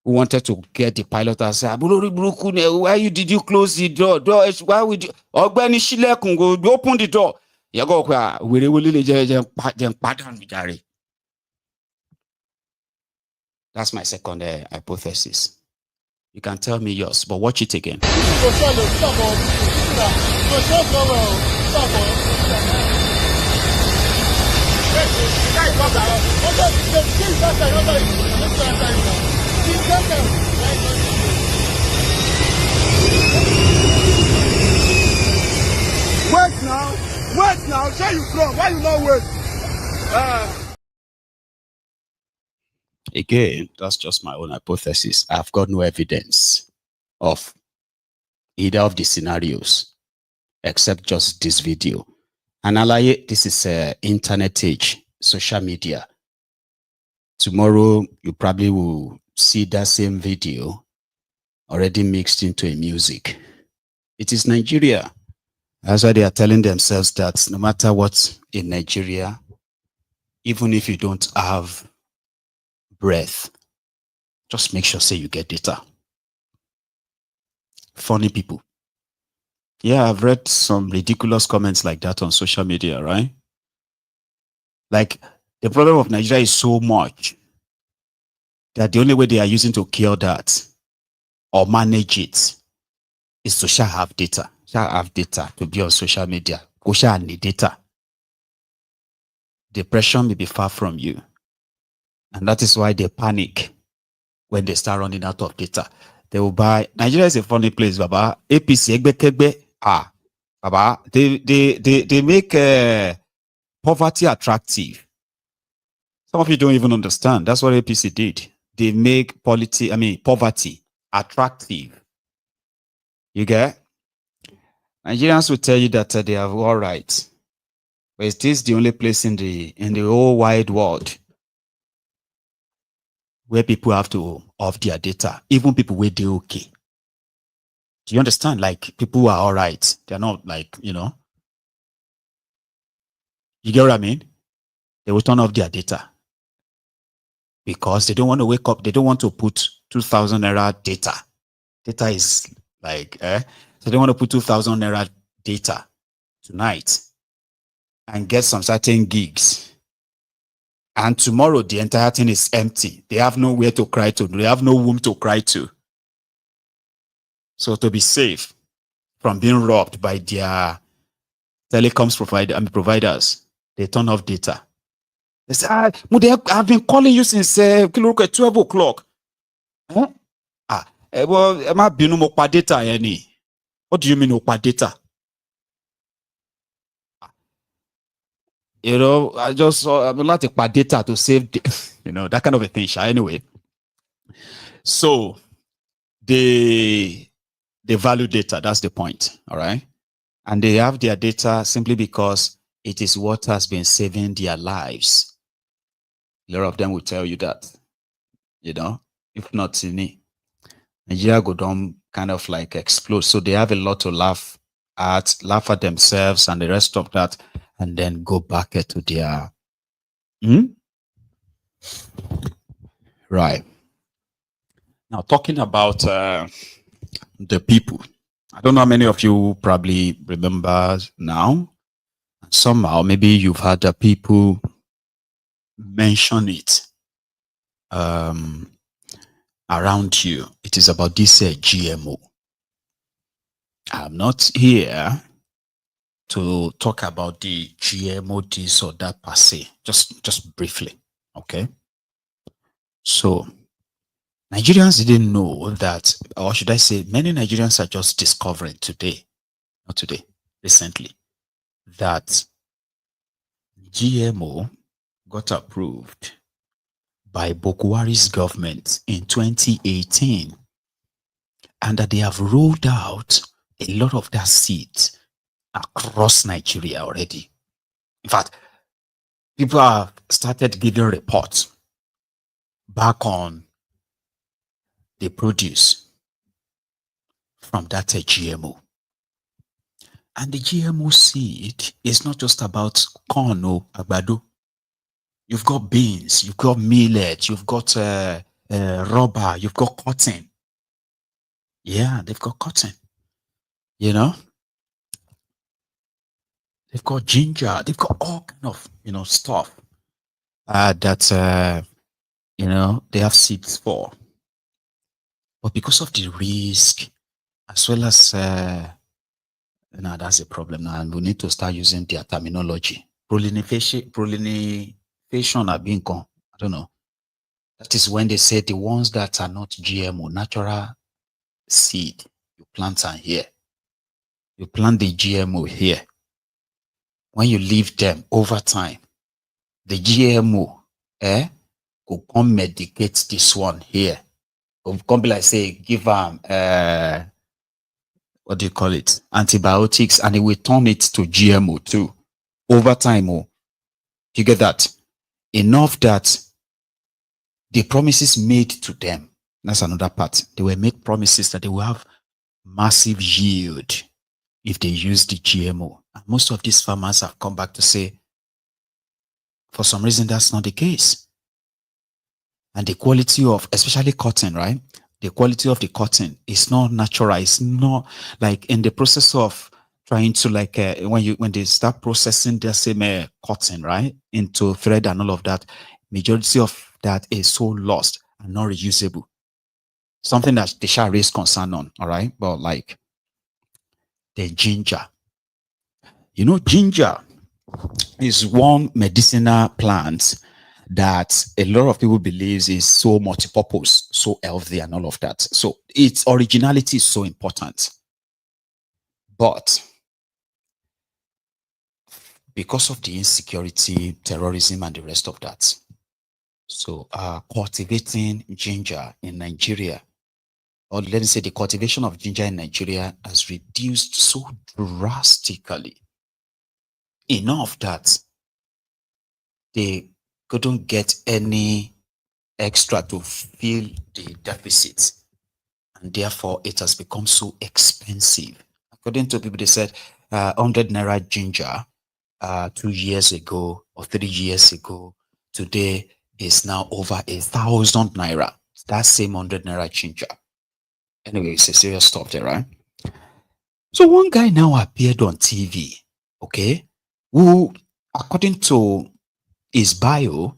who wanted to get the pilot and say, why did you close the door? Why would you open the door? You go That's my second hypothesis. You can tell me yours, but watch it again. Wait now, where you from? Why you not wait? Again, that's just my own hypothesis. I've got no evidence of either of the scenarios, except just this video. And Alaye, this is internet age, social media. Tomorrow, you probably will see that same video already mixed into a music. It is Nigeria. That's why they are telling themselves that no matter what in Nigeria, even if you don't have breath, just make sure say you get data. Funny people. Yeah, I've read some ridiculous comments like that on social media, right? Like, the problem of Nigeria is so much that the only way they are using to cure that or manage it is to shall have data. Shall have data to be on social media. Go shall need data. Depression may be far from you. And that is why they panic when they start running out of data. They will buy. Nigeria is a funny place, Baba. APC, Egbe, Baba. They make poverty attractive. Some of you don't even understand. That's what APC did. They make poverty attractive. You get? Nigerians will tell you that they have all rights. But is this the only place in the whole wide world where people have to off their data? Even people where they okay. Do you understand? Like, people are all right. They're not like, you get what I mean? They will turn off their data because they don't want to wake up. They don't want to put 2,000 naira data. Data is like, so they want to put 2,000 naira data tonight and get some certain gigs. And tomorrow, the entire thing is empty. They have nowhere to cry to. They have no womb to cry to. So to be safe from being robbed by their telecoms providers, they turn off data. They say, I've been calling you since 12 o'clock. Huh? Well, am I being more data any? What do you mean more data? I just saw I'm not take data to save, that kind of a thing. Anyway, so they value data. That's the point. All right, and they have their data simply because it is what has been saving their lives. A lot of them will tell you that, if not in Nigeria go down kind of like explode. So they have a lot to laugh at themselves and the rest of that, and then go back to their right. Now, talking about the people, I don't know how many of you probably remember now. Somehow, maybe you've had the people mention it around you. It is about this GMO. I'm not here to talk about the GMO this or that per se, just briefly, okay? So Nigerians didn't know that, or should I say, many Nigerians are just discovering recently, that GMO got approved by Buhari's government in 2018, and that they have rolled out a lot of that seeds across Nigeria already. In fact, people have started giving reports back on the produce from that GMO. And the GMO seed is not just about corn or agbado. You've got beans, you've got millet, you've got rubber, you've got cotton. Yeah, they've got cotton. They've got ginger, they've got all kind of stuff that they have seeds for. But because of the risk, as well as that's a problem now, and we need to start using their terminology. Pollination I don't know. That is when they say the ones that are not GMO, natural seed, you plant them here. You plant the GMO here. When you leave them over time, the GMO will come medicate this one here. Will come be like, say, give them what do you call it? Antibiotics, and it will turn it to GMO too. Over time, you get that? Enough that the promises made to them, that's another part. They will make promises that they will have massive yield if they use the GMO. And most of these farmers have come back to say, for some reason, that's not the case. And the quality of, especially cotton, right? The quality of the cotton is not natural. It's not like in the process of trying to when they start processing the same cotton, right, into thread and all of that, majority of that is so lost and not reusable. Something that they shall raise concern on, all right? But like the ginger. Ginger is one medicinal plant that a lot of people believes is so multi-purpose, so healthy and all of that. So its originality is so important. But because of the insecurity, terrorism, and the rest of that, so cultivating ginger in Nigeria, or let me say the cultivation of ginger in Nigeria has reduced so drastically. Enough that they couldn't get any extra to fill the deficit. And therefore, it has become so expensive. According to people, they said 100 naira ginger 2 years ago or 3 years ago, today is now over 1,000 naira. That same 100 naira ginger. Anyway, it's a serious stuff there, right? So one guy now appeared on TV, okay, who, according to his bio,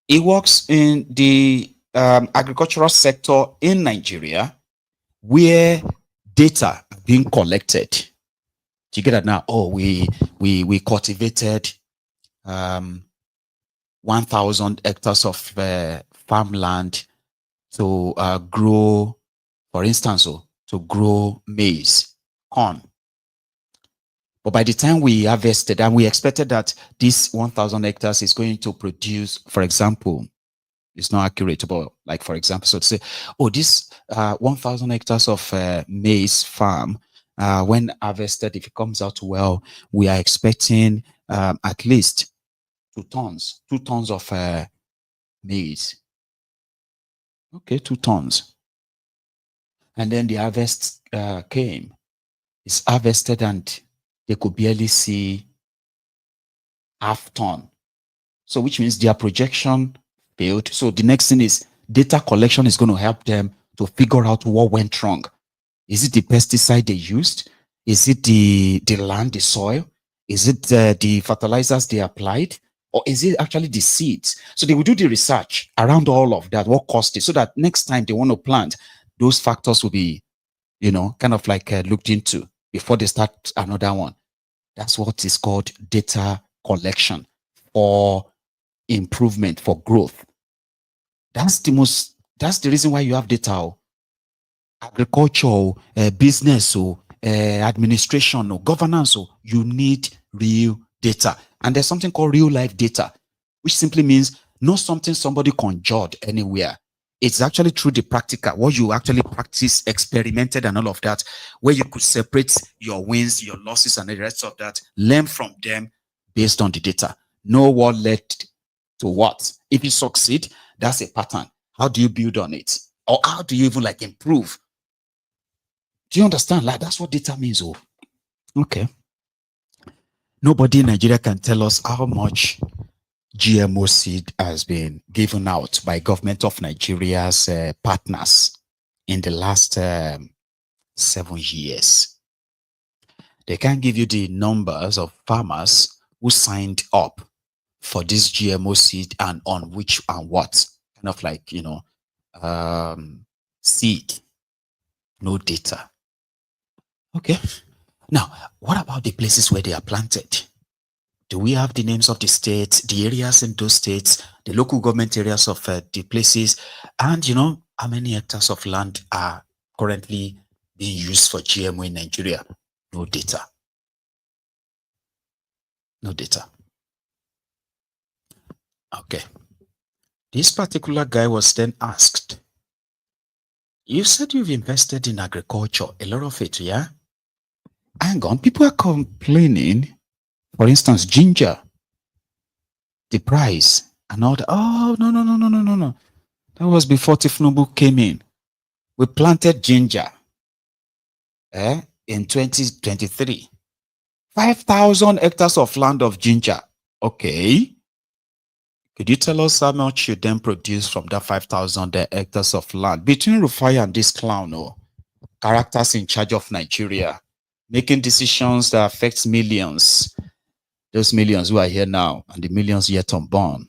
he works in the agricultural sector in Nigeria, where data are being collected. Do you get that now? Oh, we cultivated 1,000 hectares of farmland to grow, for instance, to grow maize, corn. But by the time we harvested, and we expected that this 1,000 hectares is going to produce, for example, it's not accurate, but like, for example, so to say, oh, this 1,000 hectares of maize farm, when harvested, if it comes out well, we are expecting at least 2 tons of maize. Okay, 2 tons. And then the harvest came. It's harvested and they could barely see half ton. So which means their projection failed. So the next thing is data collection is going to help them to figure out what went wrong. Is it the pesticide they used? Is it the land, the soil? Is it the fertilizers they applied? Or is it actually the seeds? So they will do the research around all of that, what caused it, so that next time they want to plant, those factors will be, kind of like looked into before they start another one. That's what is called data collection for improvement, for growth. That's the reason why you have data. Agriculture, business, administration, governance, you need real data. And there's something called real life data, which simply means not something somebody conjured anywhere. It's actually through the practical, what you actually practice, experimented and all of that, where you could separate your wins, your losses, and the rest of that, learn from them based on the data. Know what led to what. If you succeed, that's a pattern. How do you build on it? Or how do you even improve? Do you understand? That's what data means. Oh, okay. Nobody in Nigeria can tell us how much GMO seed has been given out by government of Nigeria's partners in the last 7 years. They can't give you the numbers of farmers who signed up for this GMO seed and on which and what. Kind of seed. No data. Okay. Now, what about the places where they are planted? Do we have the names of the states, the areas in those states, the local government areas of the places, and how many hectares of land are currently being used for GMO in Nigeria? No data. No data. Okay. This particular guy was then asked, you said you've invested in agriculture, a lot of it, yeah? Hang on, people are complaining. For instance, ginger, the price and all that. Oh, no. That was before thiefnubu came in. We planted ginger in 2023. 5,000 hectares of land of ginger. Okay. Could you tell us how much you then produce from that 5,000 hectares of land? Between Rufai and this clown, characters in charge of Nigeria, making decisions that affects millions. Those millions who are here now and the millions yet unborn.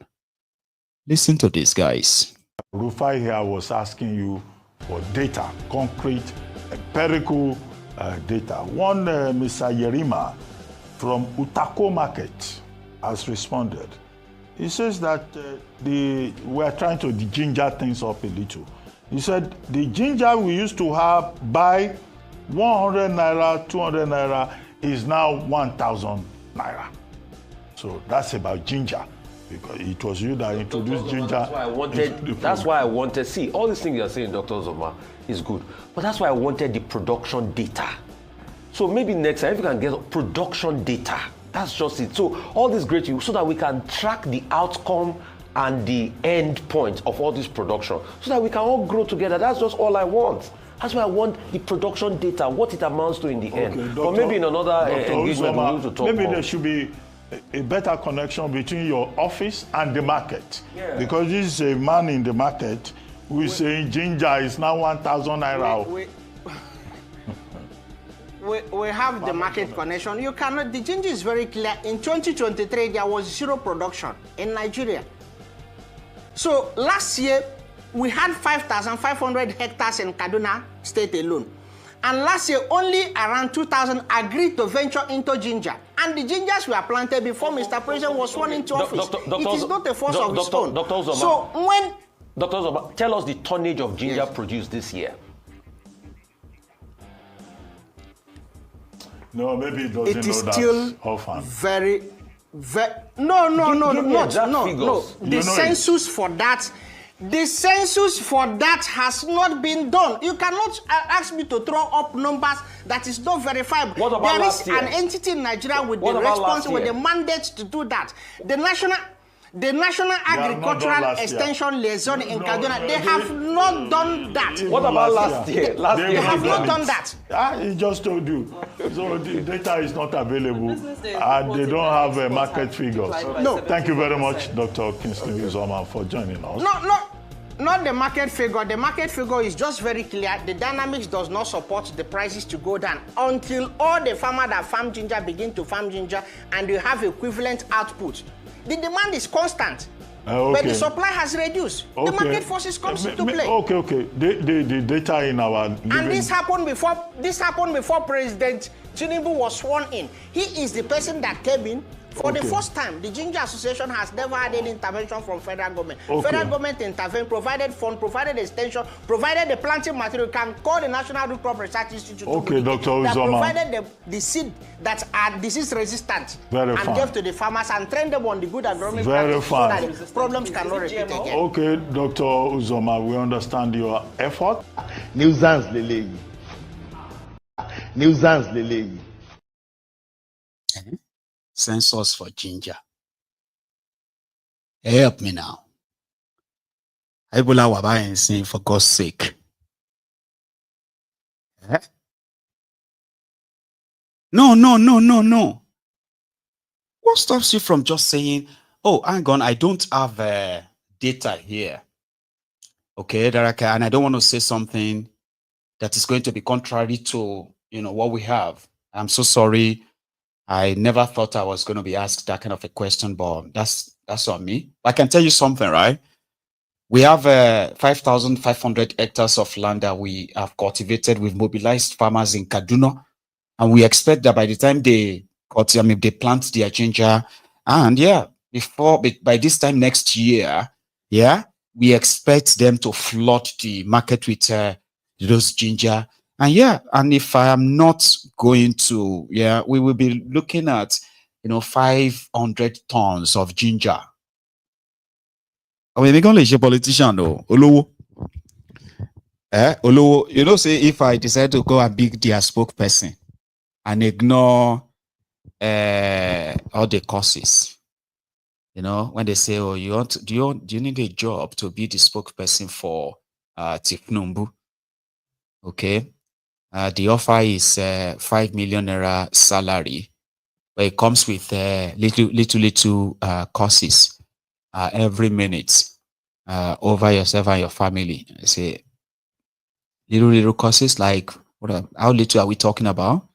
Listen to this, guys. Rufai here was asking you for data, concrete, empirical data. One Mr. Yerima from Utako Market has responded. He says that we're trying to ginger things up a little. He said the ginger we used to have by 100 naira, 200 naira is now 1,000 naira. So that's about ginger, because it was you that introduced ginger. That's why I wanted. See, all these things you're saying, Dr. Zoma, is good, but that's why I wanted the production data. So maybe next time if you can get production data, that's just it. So all this great, so that we can track the outcome and the end point of all this production, so that we can all grow together. That's just all I want. That's why I want the production data, what it amounts to in the end. But maybe in another engagement we need to talk maybe more. There should be a better connection between your office and the market. Yeah. Because this is a man in the market who is saying ginger is now 1,000 naira. We have the market connection. You cannot, the ginger is very clear. In 2023, there was zero production in Nigeria. So last year, we had 5,500 hectares in Kaduna State alone. And last year, only around 2,000 agreed to venture into ginger. And the gingers were planted before Mr. President was sworn into office. It is not a force of its own. So when... Dr. Zoma, tell us the tonnage of ginger produced this year. No, maybe it doesn't it know is that still often. very... No. The census for that... The census for that has not been done. You cannot ask me to throw up numbers that is not verifiable. What about last year? There is an entity in Nigeria with the response, with the mandate to do that. The National Agricultural Extension Liaison in Kaduna, they have not done that. What about last year? They have not done that. He just told you. So the data is not available and they don't have market figures. No. Thank you very much, Dr. Kingsley Uzoma, for joining us. Not the market figure. The market figure is just very clear. The dynamics does not support the prices to go down until all the farmers that farm ginger begin to farm ginger and you have equivalent output. The demand is constant, but the supply has reduced. The market forces comes into play. Okay. The data in our and this happened before President Tinubu was sworn in. He is the person that came in. For the first time, the Ginger Association has never had any intervention from federal government. Federal government intervened, provided fund, provided extension, provided the planting material. You can call the National Root Crop Research Institute. Okay, Dr. Uzoma. That provided the seed that are disease resistant and gave to the farmers and trained them on the good agronomic practices so that the problems cannot repeat again. Okay, Dr. Uzoma, we understand your effort. Nuisance lele. Census for ginger. Help me now. Ebola waba and saying for God's sake. No. What stops you from just saying, oh, hang on, I don't have data here. Okay, and I don't want to say something that is going to be contrary to, what we have. I'm so sorry. I never thought I was going to be asked that kind of a question, but that's on me. I can tell you something, right? We have 5,500 hectares of land that we have cultivated. We've mobilized farmers in Kaduna, and we expect that by the time they plant their ginger, and by this time next year, we expect them to flood the market with those ginger. And if I am not going to, we will be looking at, 500 tons of ginger. I mean, we're a politician though. Olowo. Say if I decide to go and be their spokesperson and ignore all the courses, when they say, oh, do you need a job to be the spokesperson for thiefnubu? Okay. The offer is 5 million naira salary, but it comes with little courses every minute over yourself and your family. I say little courses like how little are we talking about?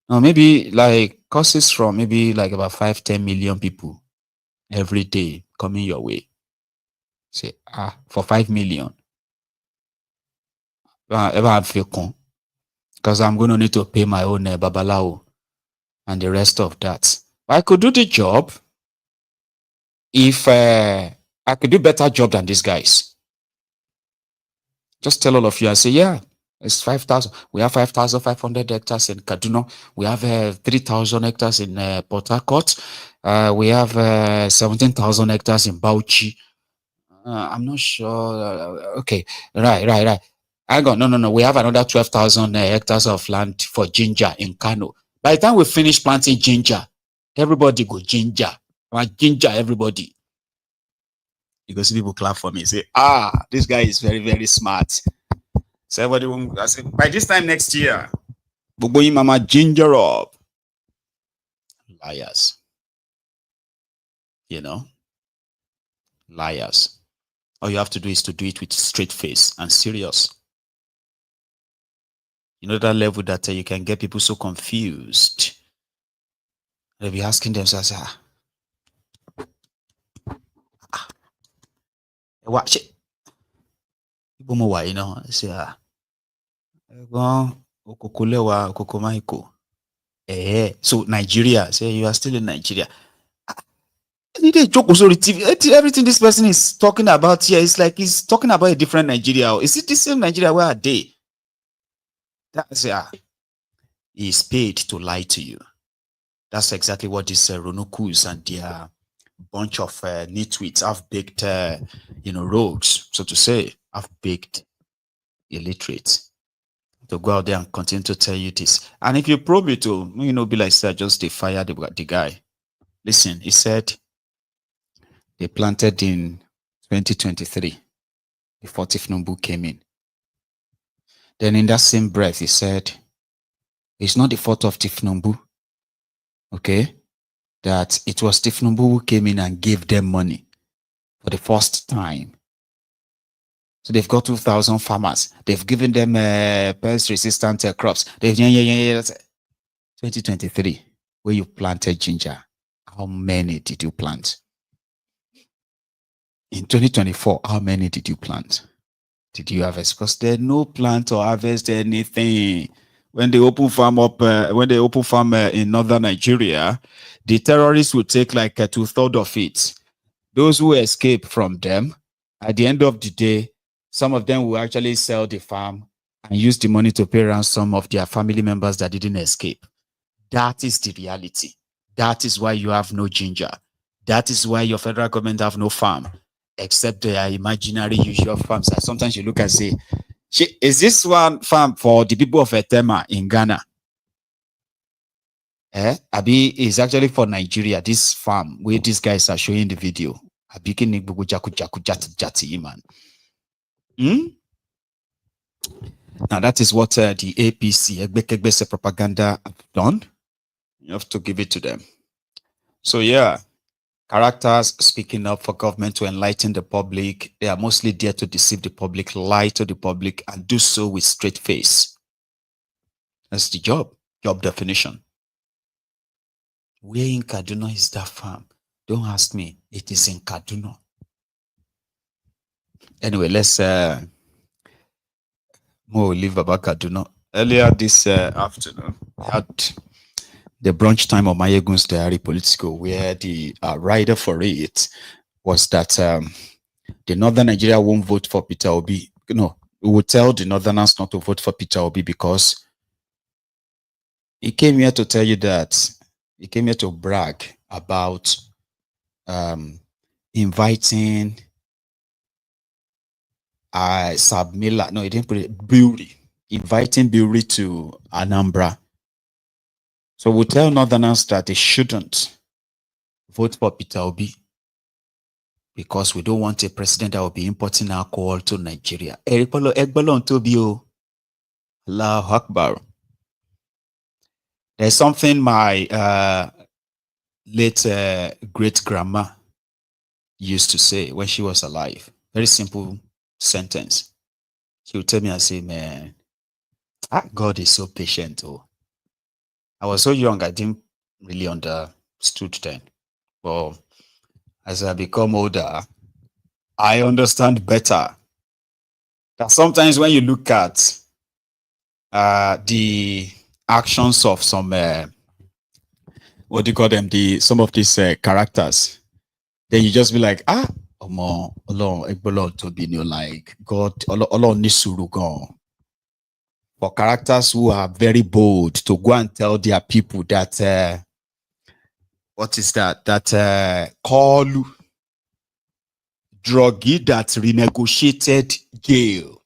No, maybe like courses from maybe like about 5-10 million people every day coming your way. Say for 5 million. Ever feel con? Because I'm going to need to pay my own babalao and the rest of that. But I could do the job. if I could do better job than these guys, just tell all of you and say, yeah, it's 5,000. We have 5,500 hectares in Kaduna. We have 3,000 hectares in Port Harcourt. We have 17,000 hectares in Bauchi. I'm not sure. Okay, right. Hang on, no. We have another 12,000 hectares of land for ginger in Kano. By the time we finish planting ginger, everybody go ginger. Ginger, everybody. You go see people clap for me. Say, this guy is very, very smart. So everybody will, I say, by this time next year, Boboyi Mama ginger up. Liars. You know? Liars. All you have to do is to do it with straight face and serious. You know that level that you can get people so confused. They'll be asking themselves, watch it. People more, you know, say, so Nigeria, say you are still in Nigeria. They joke also TV. Everything this person is talking about here is like he's talking about a different Nigeria. Is it the same Nigeria? Where are they? That's he's paid to lie to you. That's exactly what these Ronokus and their bunch of nitwits have baked, rogues, so to say, have baked illiterates to go out there and continue to tell you this. And if you probe it to, be like, sir, just they fire the guy. Listen, he said they planted in 2023 before thiefnubu came in. Then in that same breath, he said, it's not the fault of thiefnubu, okay, that it was thiefnubu who came in and gave them money for the first time. So they've got 2,000 farmers. They've given them pest-resistant crops. They've 2023, where you planted ginger. How many did you plant? In 2024, how many did you plant? Did you harvest? Because there's no plant or harvest anything. When they open farm in northern Nigeria, the terrorists will take like 2/3 of it. Those who escape from them, at the end of the day, some of them will actually sell the farm and use the money to pay ransom of their family members that didn't escape. That is the reality. That is why you have no ginger. That is why your federal government have no farm, except their imaginary usual farms. And sometimes you look and say, is this one farm for the people of Etema in Ghana? Abi is actually for Nigeria, this farm where these guys are showing the video. Now that is what the APC, Egbekebese propaganda have done. You have to give it to them. So yeah, characters speaking up for government to enlighten the public. They are mostly there to deceive the public, lie to the public, and do so with straight face. That's the job definition. Where in Kaduna is that farm? Don't ask me. It is in Kaduna. Anyway, let's more leave about Kaduna. Earlier this afternoon, we had the brunch time of Mayegun's Diary Political, where the rider for it was that the Northern Nigeria won't vote for Peter Obi. No, we will tell the Northerners not to vote for Peter Obi because he came here to tell you that he came here to brag about inviting Sabmila. No, he didn't put it. Bury, inviting Bury to Anambra. So we'll tell Northerners that they shouldn't vote for Peter Obi because we don't want a president that will be importing alcohol to Nigeria. Allahu Akbar. There's something my late great grandma used to say when she was alive. Very simple sentence. She would tell me and say, man, God is so patient. Oh, I was so young, I didn't really understood then. But as I become older, I understand better. That sometimes when you look at the actions of some, what do you call them? Some of these characters, then you just be like, Omo, Olorun to be like God, Olorun ni sùúrù gan. For characters who are very bold to go and tell their people that what is that? That call druggie that renegotiated jail.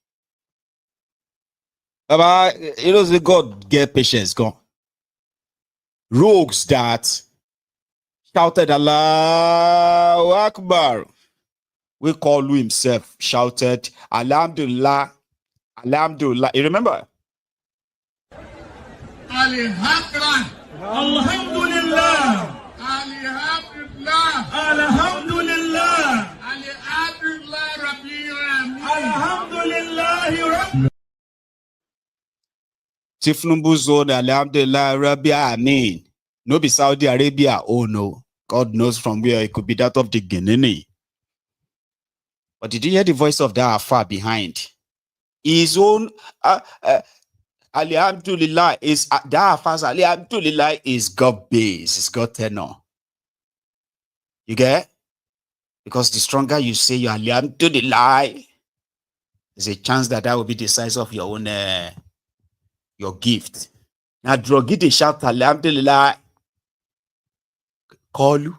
Baba, the God get patience gone. Rogues that shouted Allahu Akbar. We call himself shouted Alhamdulillah, Alhamdulillah. You remember? Alhamdulillah. Alhamdulillah. Alhamdulillah. Alhamdulillah. Alhamdulillah. Thiefnubu zone, Alhamdulillah, Arabia, Amen. No be Saudi Arabia, oh no. God knows from where it could be that of the Guinea. But did you hear the voice of that far behind? His own Alhamdulillah is that fast. Alhamdulillah is God base, it's God tenor. You get? Because the stronger you say your Alhamdulillah, there's a chance that will be the size of your own your gift. Now, druggy they shout Alhamdulillah. Call you.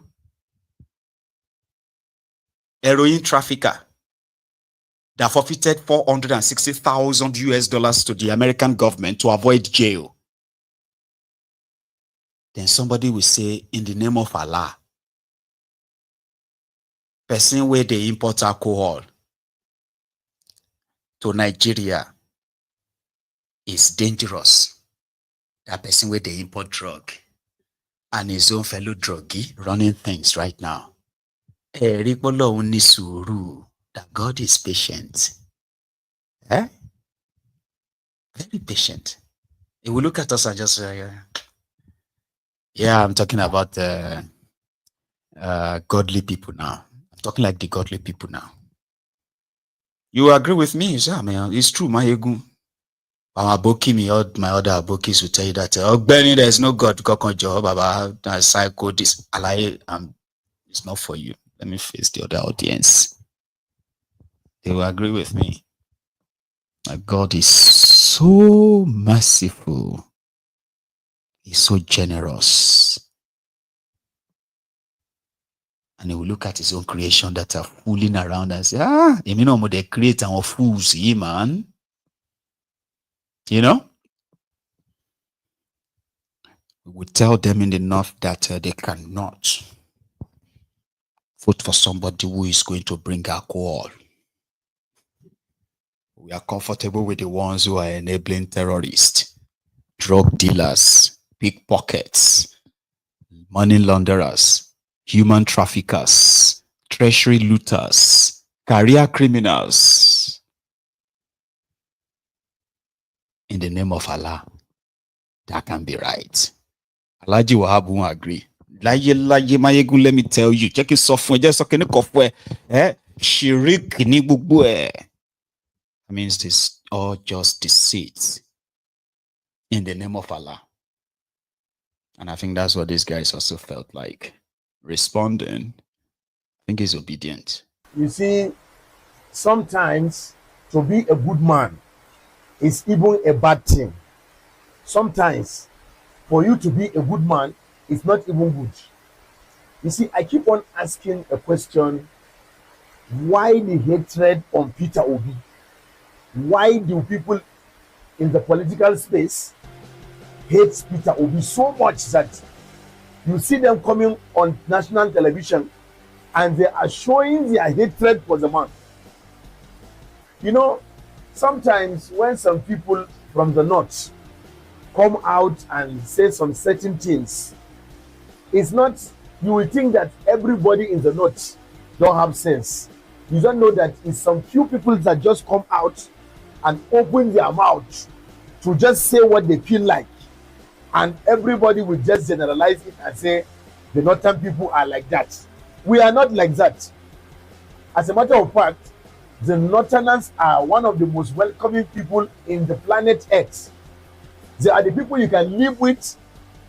Heroin trafficker that forfeited $460,000 to the American government to avoid jail. Then somebody will say, in the name of Allah, person where they import alcohol to Nigeria is dangerous. That person where they import drug and his own fellow druggie running things right now. That God is patient. Very patient. He will look at us and just say, yeah, I'm talking about godly people now. I'm talking like the godly people now. You agree with me? Yeah, man, it's true. My ego. My other abokis will tell you that Benny, there's no God. Baba, psycho, this it's not for you. Let me face the other audience. They will agree with me. My God is so merciful. He's so generous. And he will look at his own creation that are fooling around and say, they create our fools, man. You know? We will tell them in the north that they cannot vote for somebody who is going to bring alcohol. We are comfortable with the ones who are enabling terrorists, drug dealers, pickpockets, money launderers, human traffickers, treasury looters, career criminals. In the name of Allah, that can be right. Alaji Wahab won't agree. Let me tell you, check it software, just okay, shirik ni gbogbo. That means this all just deceit in the name of Allah. And I think that's what these guys also felt like. Responding, I think he's obedient. You see, sometimes to be a good man is even a bad thing. Sometimes for you to be a good man is not even good. You see, I keep on asking a question, why the hatred on Peter Obi? Why do people in the political space hate Peter Obi so much that you see them coming on national television and they are showing their hatred for the man? You know, sometimes when some people from the north come out and say some certain things, it's not, you will think that everybody in the north don't have sense. You don't know that it's some few people that just come out and open their mouth to just say what they feel like, and everybody will just generalize it and say the northern people are like that. We are not like that. As a matter of fact, the northerners are one of the most welcoming people in the planet Earth. They are the people you can live with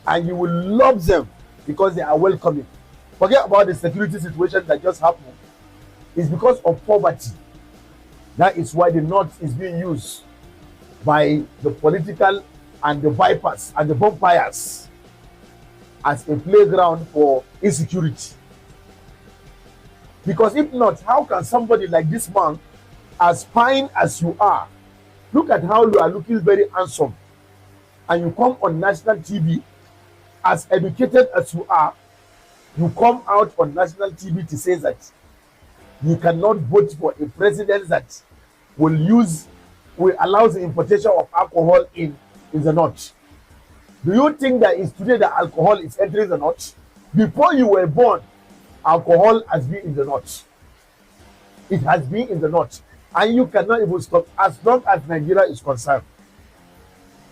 and you will love them because they are welcoming. Forget about the security situation that just happened. It's because of poverty. That is why the North is being used by the political and the vipers and the vampires as a playground for insecurity. Because if not, how can somebody like this man, as fine as you are, look at how you are looking very handsome, and you come on national TV, as educated as you are, you come out on national TV to say that you cannot vote for a president that will allow the importation of alcohol in the North. Do you think that it's today that alcohol is entering the North? Before you were born, alcohol has been in the North. It has been in the North. And you cannot even stop as long as Nigeria is concerned.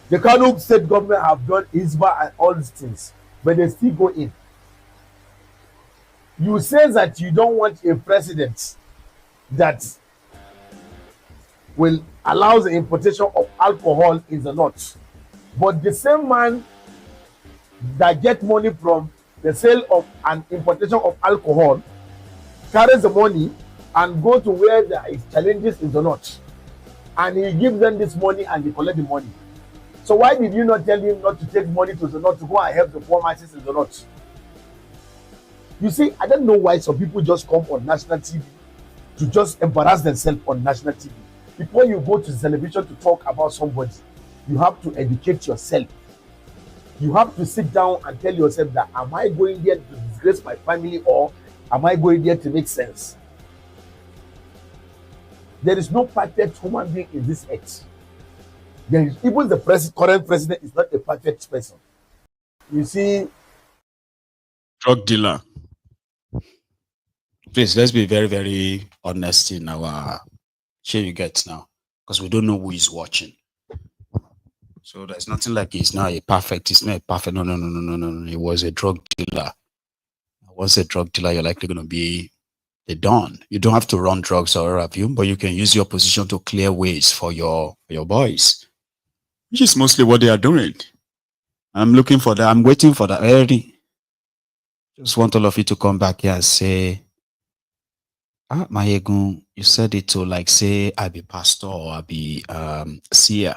The Kano state government have done ISBA and all these things, but they still go in. You say that you don't want a president that will allow the importation of alcohol in the North. But the same man that get money from the sale of an importation of alcohol carries the money and go to where there is challenges in the North. And he gives them this money and they collect the money. So why did you not tell him not to take money to the North to go and help the poor masses in the North? You see, I don't know why some people just come on national TV to just embarrass themselves on national TV. Before you go to the television to talk about somebody, you have to educate yourself. You have to sit down and tell yourself that, am I going there to disgrace my family, or am I going there to make sense? There is no perfect human being in this earth. There is, even the current president is not a perfect person. You see, Drug dealer. Please, let's be very, very honest in our share you get now, because we don't know who is watching. So there's nothing like he's not a perfect. He's not a perfect. No. He was a drug dealer. Once a drug dealer, you're likely going to be the don. You don't have to run drugs or have you, but you can use your position to clear ways for your boys, which is mostly what they are doing. I'm looking for that. I'm waiting for that. Early. Just want all of you to come back here and say, Mayegun, you said it to like say I be pastor or I be seer.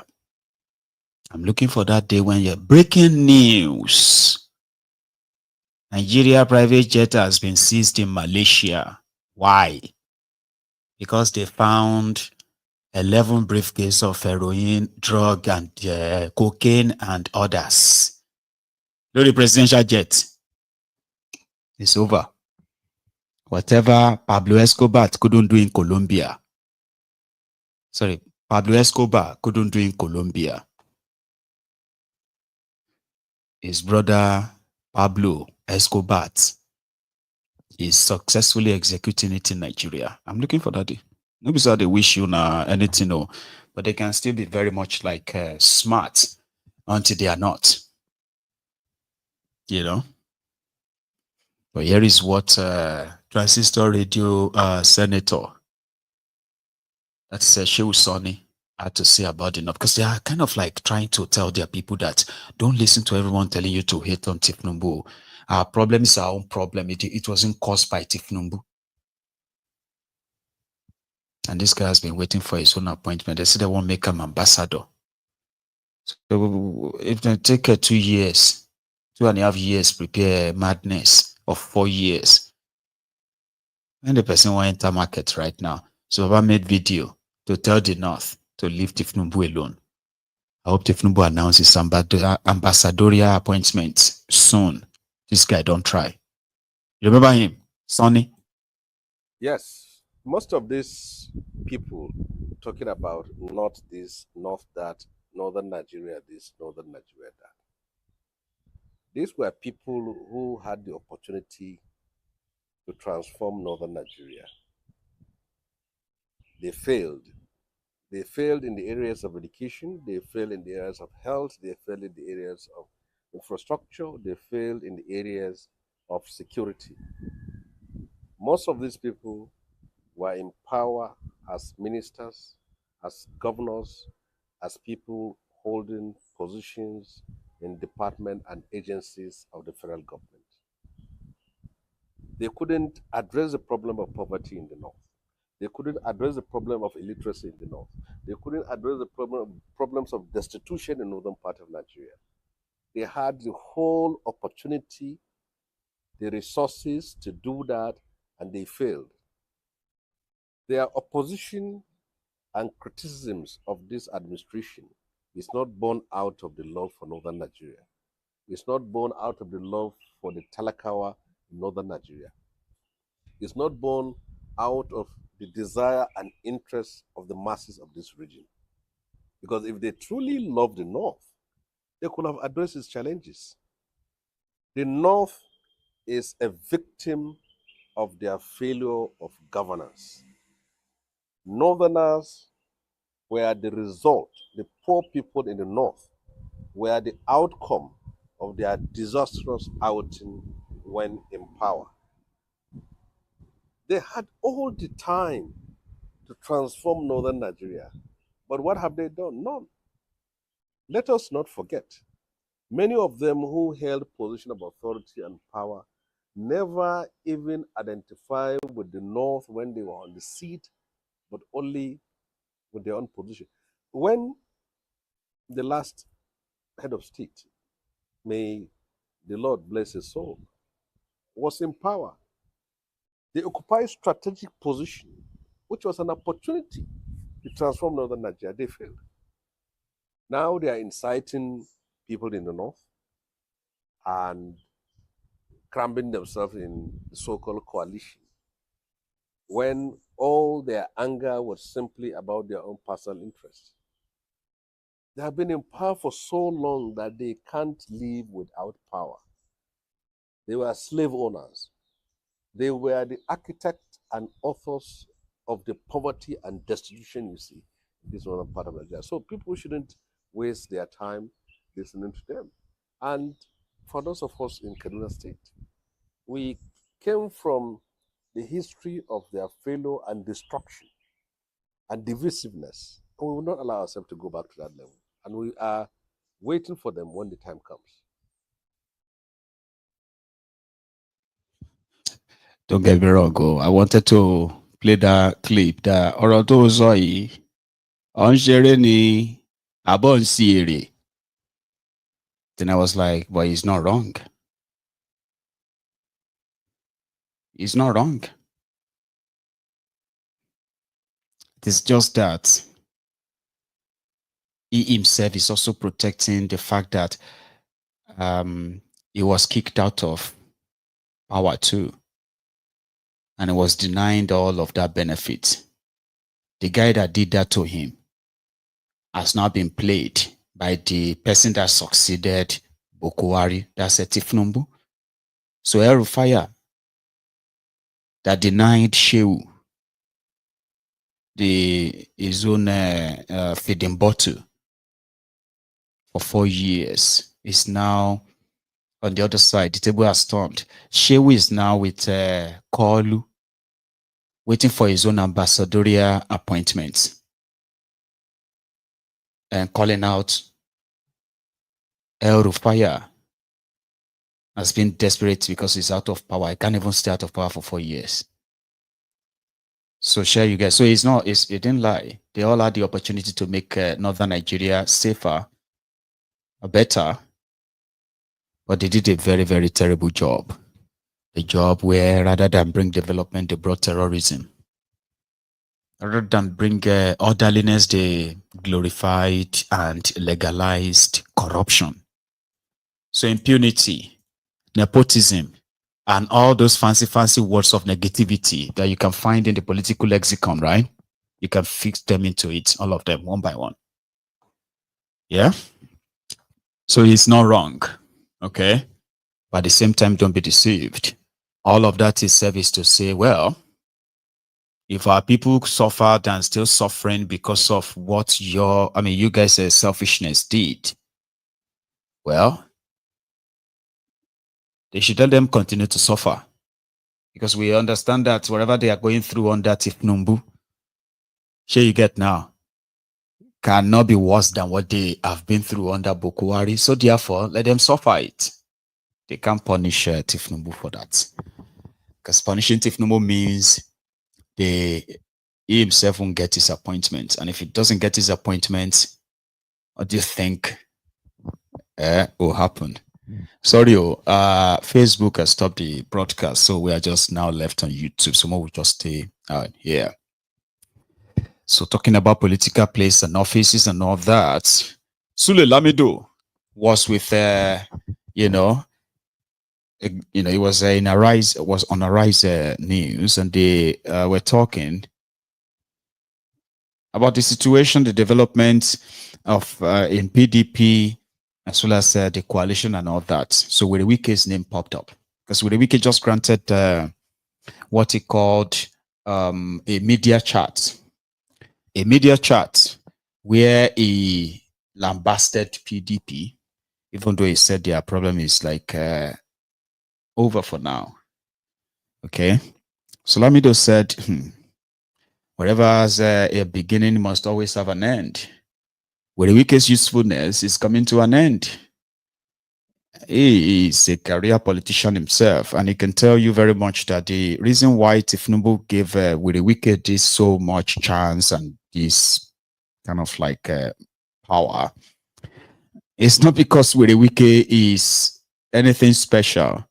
I'm looking for that day when you're breaking news. Nigeria private jet has been seized in Malaysia. Why? Because they found 11 briefcases of heroin, drug, and cocaine and others. No, the presidential jet. It's over. Whatever Pablo Escobar couldn't do in Colombia. Sorry, Pablo Escobar couldn't do in Colombia. His brother Pablo Escobar is successfully executing it in Nigeria. I'm looking for that day. Nobody said they wish you anything, no, but they can still be very much like smart until they are not. You know? But here is what Transistor Radio Senator, that's Shehu Sonny, had to say about it, because they are kind of like trying to tell their people that don't listen to everyone telling you to hate on thiefnubu. Our problem is our own problem. It wasn't caused by thiefnubu. And this guy has been waiting for his own appointment. They say they won't make him ambassador. So if they take 2 years, 2.5 years, prepare madness of 4 years, and the person will enter market right now. So Baba made video to tell the North to leave thiefnubu alone. I hope thiefnubu announces ambassadorial appointments soon. This guy don't try. You remember him? Sonny? Yes. Most of these people talking about not this, not that, northern Nigeria this, northern Nigeria that. These were people who had the opportunity to transform northern Nigeria. They failed. They failed in the areas of education, they failed in the areas of health, they failed in the areas of infrastructure, they failed in the areas of security. Most of these people were in power as ministers, as governors, as people holding positions in department and agencies of the federal government. They couldn't address the problem of poverty in the north. They couldn't address the problem of illiteracy in the north. They couldn't address the problems of destitution in the northern part of Nigeria. They had the whole opportunity, the resources to do that, and they failed. Their opposition and criticisms of this administration is not born out of the love for northern Nigeria. It's not born out of the love for the Talakawa in northern Nigeria. It's not born out of the desire and interest of the masses of this region. Because if they truly love the North, they could have addressed its challenges. The North is a victim of their failure of governance. Northerners were the result, the poor people in the North were the outcome of their disastrous outing when in power. They had all the time to transform northern Nigeria. But what have they done? None. Let us not forget, many of them who held position of authority and power never even identified with the North when they were on the seat, but only with their own position. When the last head of state, may the Lord bless his soul, was in power, they occupied strategic position, which was an opportunity to transform northern Nigeria. They failed. Now they are inciting people in the north and cramming themselves in the so-called coalition, when all their anger was simply about their own personal interests. They have been in power for so long that they can't live without power. They were slave owners. They were the architects and authors of the poverty and destitution you see in this northern part of Nigeria. So people shouldn't waste their time listening to them. And for those of us in Kaduna State, we came from the history of their failure and destruction and divisiveness. And we will not allow ourselves to go back to that level. And we are waiting for them when the time comes. Don't get me wrong. I wanted to play that clip. That Oroto Zoi on Shereni Abon Siri. Then I was like, but he's not wrong. He's not wrong. It's just that he himself is also protecting the fact that he was kicked out of power too. And he was denied all of that benefit. The guy that did that to him has now been played by the person that succeeded Bokuwari, that's a thiefnubu. So Erufaya that denied Shehu his own feeding bottle for 4 years is now on the other side. The table has turned. Shehu is now with Kolu, waiting for his own ambassadorial appointments and calling out El Rufaya has been desperate because he's out of power. He can't even stay out of power for 4 years. So share you guys. So he didn't lie. They all had the opportunity to make northern Nigeria safer or better, but they did a very, very terrible job. A job where rather than bring development, they brought terrorism. Rather than bring orderliness, they glorified and legalized corruption. So impunity, nepotism, and all those fancy words of negativity that you can find in the political lexicon, right? You can fix them into it, all of them, one by one. Yeah? So it's not wrong, okay? But at the same time, don't be deceived. All of that is service to say, well, if our people suffered and still suffering because of what you guys' selfishness did, well, they should let them continue to suffer. Because we understand that whatever they are going through on that thiefnubu, share you get now, cannot be worse than what they have been through under Bokuwari. So therefore, let them suffer it. They can't punish thiefnubu for that. Because punishing thiefnubu means he himself won't get his appointment. And if he doesn't get his appointment, what do you think will happen? Sorry, Facebook has stopped the broadcast, so we are just now left on YouTube. So more will just stay out here. So talking about political place and offices and all that, Sule Lamido was with, he was in Arise, was on Arise News, and they were talking about the situation, the development of in PDP, as well as the coalition and all that. So Werey Wike's name popped up because Werey Wike just granted what he called a media chat. A media chat where he lambasted PDP, even though he said their problem is like over for now. Okay. So Lamido said, whatever has a beginning must always have an end. Werey Wike's usefulness is coming to an end. He is a career politician himself, and he can tell you very much that the reason why thiefnubu gave Werey Wike this so much chance and this kind of like power, it's not because Werey Wike is anything special.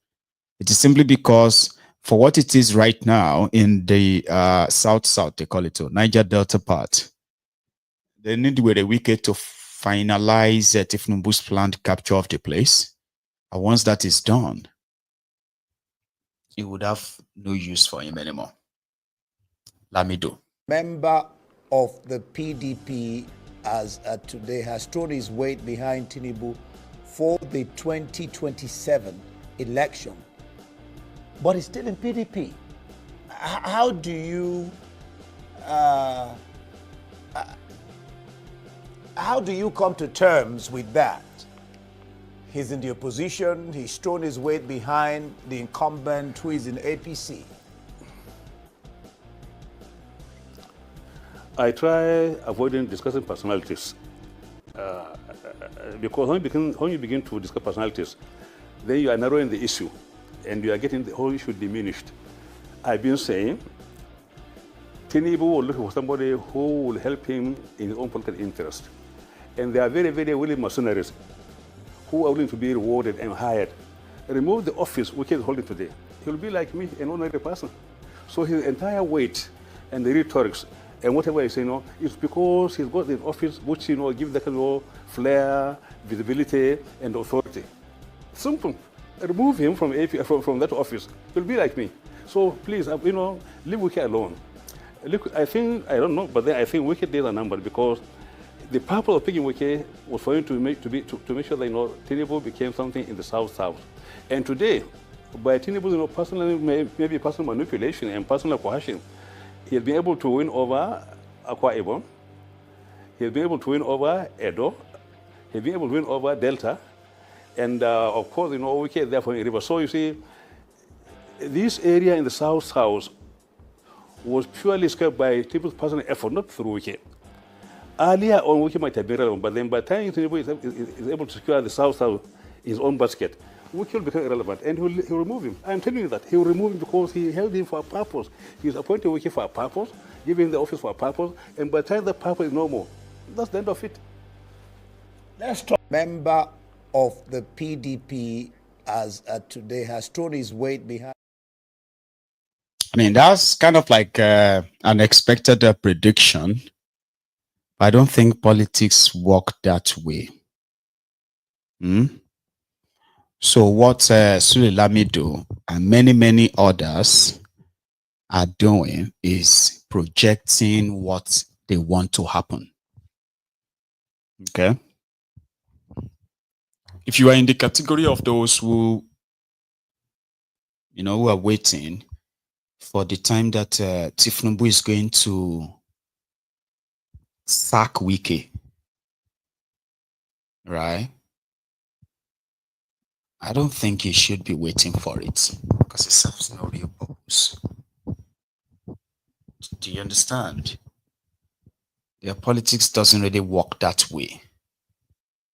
It is simply because for what it is right now in the south, they call it Niger Delta part, they need Werey Wike to finalize thiefnubu's planned capture of the place. And once that is done, it would have no use for him anymore. Lamido. Member of the PDP as today has thrown his weight behind Tinubu for the 2027 election, but he's still in PDP. How do you come to terms with that? He's in the opposition, he's thrown his weight behind the incumbent who is in APC. I try avoiding discussing personalities because when you begin to discuss personalities, then you are narrowing the issue and you are getting the whole issue diminished. I've been saying Tinubu will look for somebody who will help him in his own political interest. And they are very, very willing mercenaries who are willing to be rewarded and hired. Remove the office which is holding today. He will be like me, an ordinary person. So his entire weight and the rhetorics and whatever he's saying, is because he's got the office which give that kind of flair, visibility, and authority. Simple. Remove him from that office. He'll be like me. So please, leave Wike alone. Look, I don't know, but then I think Wike days are numbered because the purpose of picking Wike was for him to make sure that Tinubu became something in the South. And today, by Tinubu's personal, maybe personal manipulation and personal coercion, he'll be able to win over Akwa Ibom. He'll be able to win over Edo. He'll be able to win over Delta. And of course, Wike therefore in River. So you see, this area in the South was purely scaled by Tinubu's personal effort, not through Wike. Earlier on, Wike might have been relevant, but then by the time Tinubu is able to secure the South his own basket, Wike will become irrelevant, and he'll remove him. I'm telling you that. He will remove him because he held him for a purpose. He's appointed Wike for a purpose, giving him the office for a purpose, and by the time the purpose is no more, that's the end of it. Let's talk. Member of the PDP as today has thrown his weight behind. I mean, that's kind of like an expected prediction. I don't think politics work that way. So what Sule Lamido and many others are doing is projecting what they want to happen. Okay? If you are in the category of those who, who are waiting for the time that thiefnubu is going to sack Wike, right? I don't think you should be waiting for it because it serves no real purpose. Do you understand? Their politics doesn't really work that way,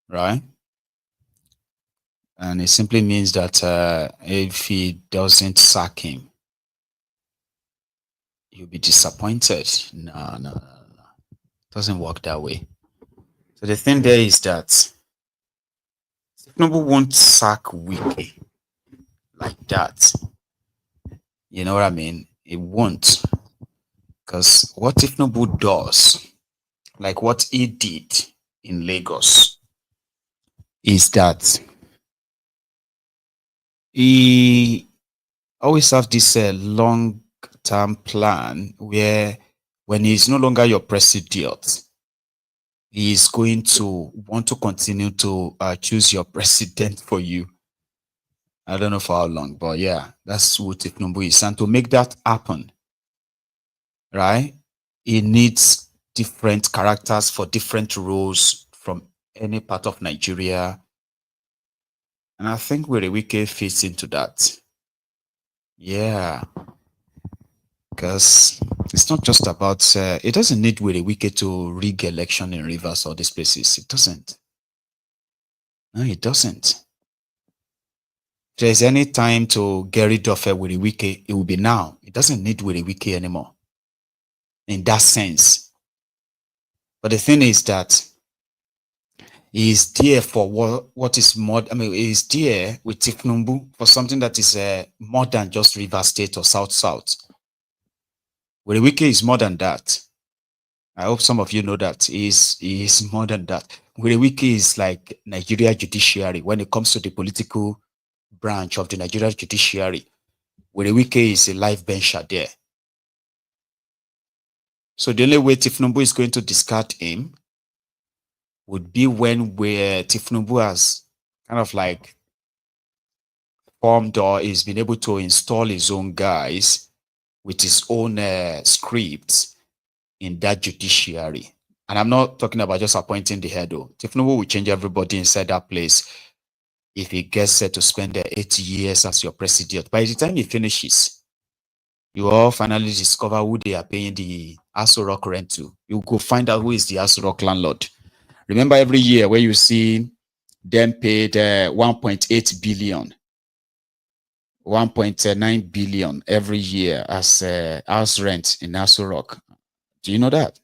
right? And it simply means that if he doesn't sack him, you'll be disappointed. No. It doesn't work that way. So the thing there is that Tinubu won't sack Wike like that. You know what I mean? It won't. Because what Tinubu does, like what he did in Lagos, is that he always have this long-term plan where when he's no longer your president, he is going to want to continue to choose your president for you. I don't know for how long, but yeah, that's what Tinubu is. And to make that happen, right, he needs different characters for different roles from any part of Nigeria. And I think Werey Wike fits into that. Yeah. Because it's not just about, it doesn't need Werey Wike to rig election in Rivers or these places. It doesn't. No, it doesn't. If there's any time to get rid of Werey Wike, it will be now. It doesn't need Werey Wike anymore. In that sense. But the thing is that he is there for what is more, he is there with thiefnubu for something that is more than just River State or South. Werey Wike is more than that. I hope some of you know that. He is more than that. Werey Wike is like Nigeria judiciary when it comes to the political branch of the Nigeria judiciary. Werey Wike is a live bencher there. So the only way thiefnubu is going to discard him would be when where thiefnubu has kind of like formed or is been able to install his own guys with his own scripts in that judiciary. And I'm not talking about just appointing the head. thiefnubu will change everybody inside that place if he gets set to spend 8 years as your president. By the time he finishes, you all finally discover who they are paying the Aso Rock rent to. You go find out who is the Aso Rock landlord. Remember every year where you see them paid 1.8 billion, 1.9 billion every year as house rent in Aso Rock. Do you know that?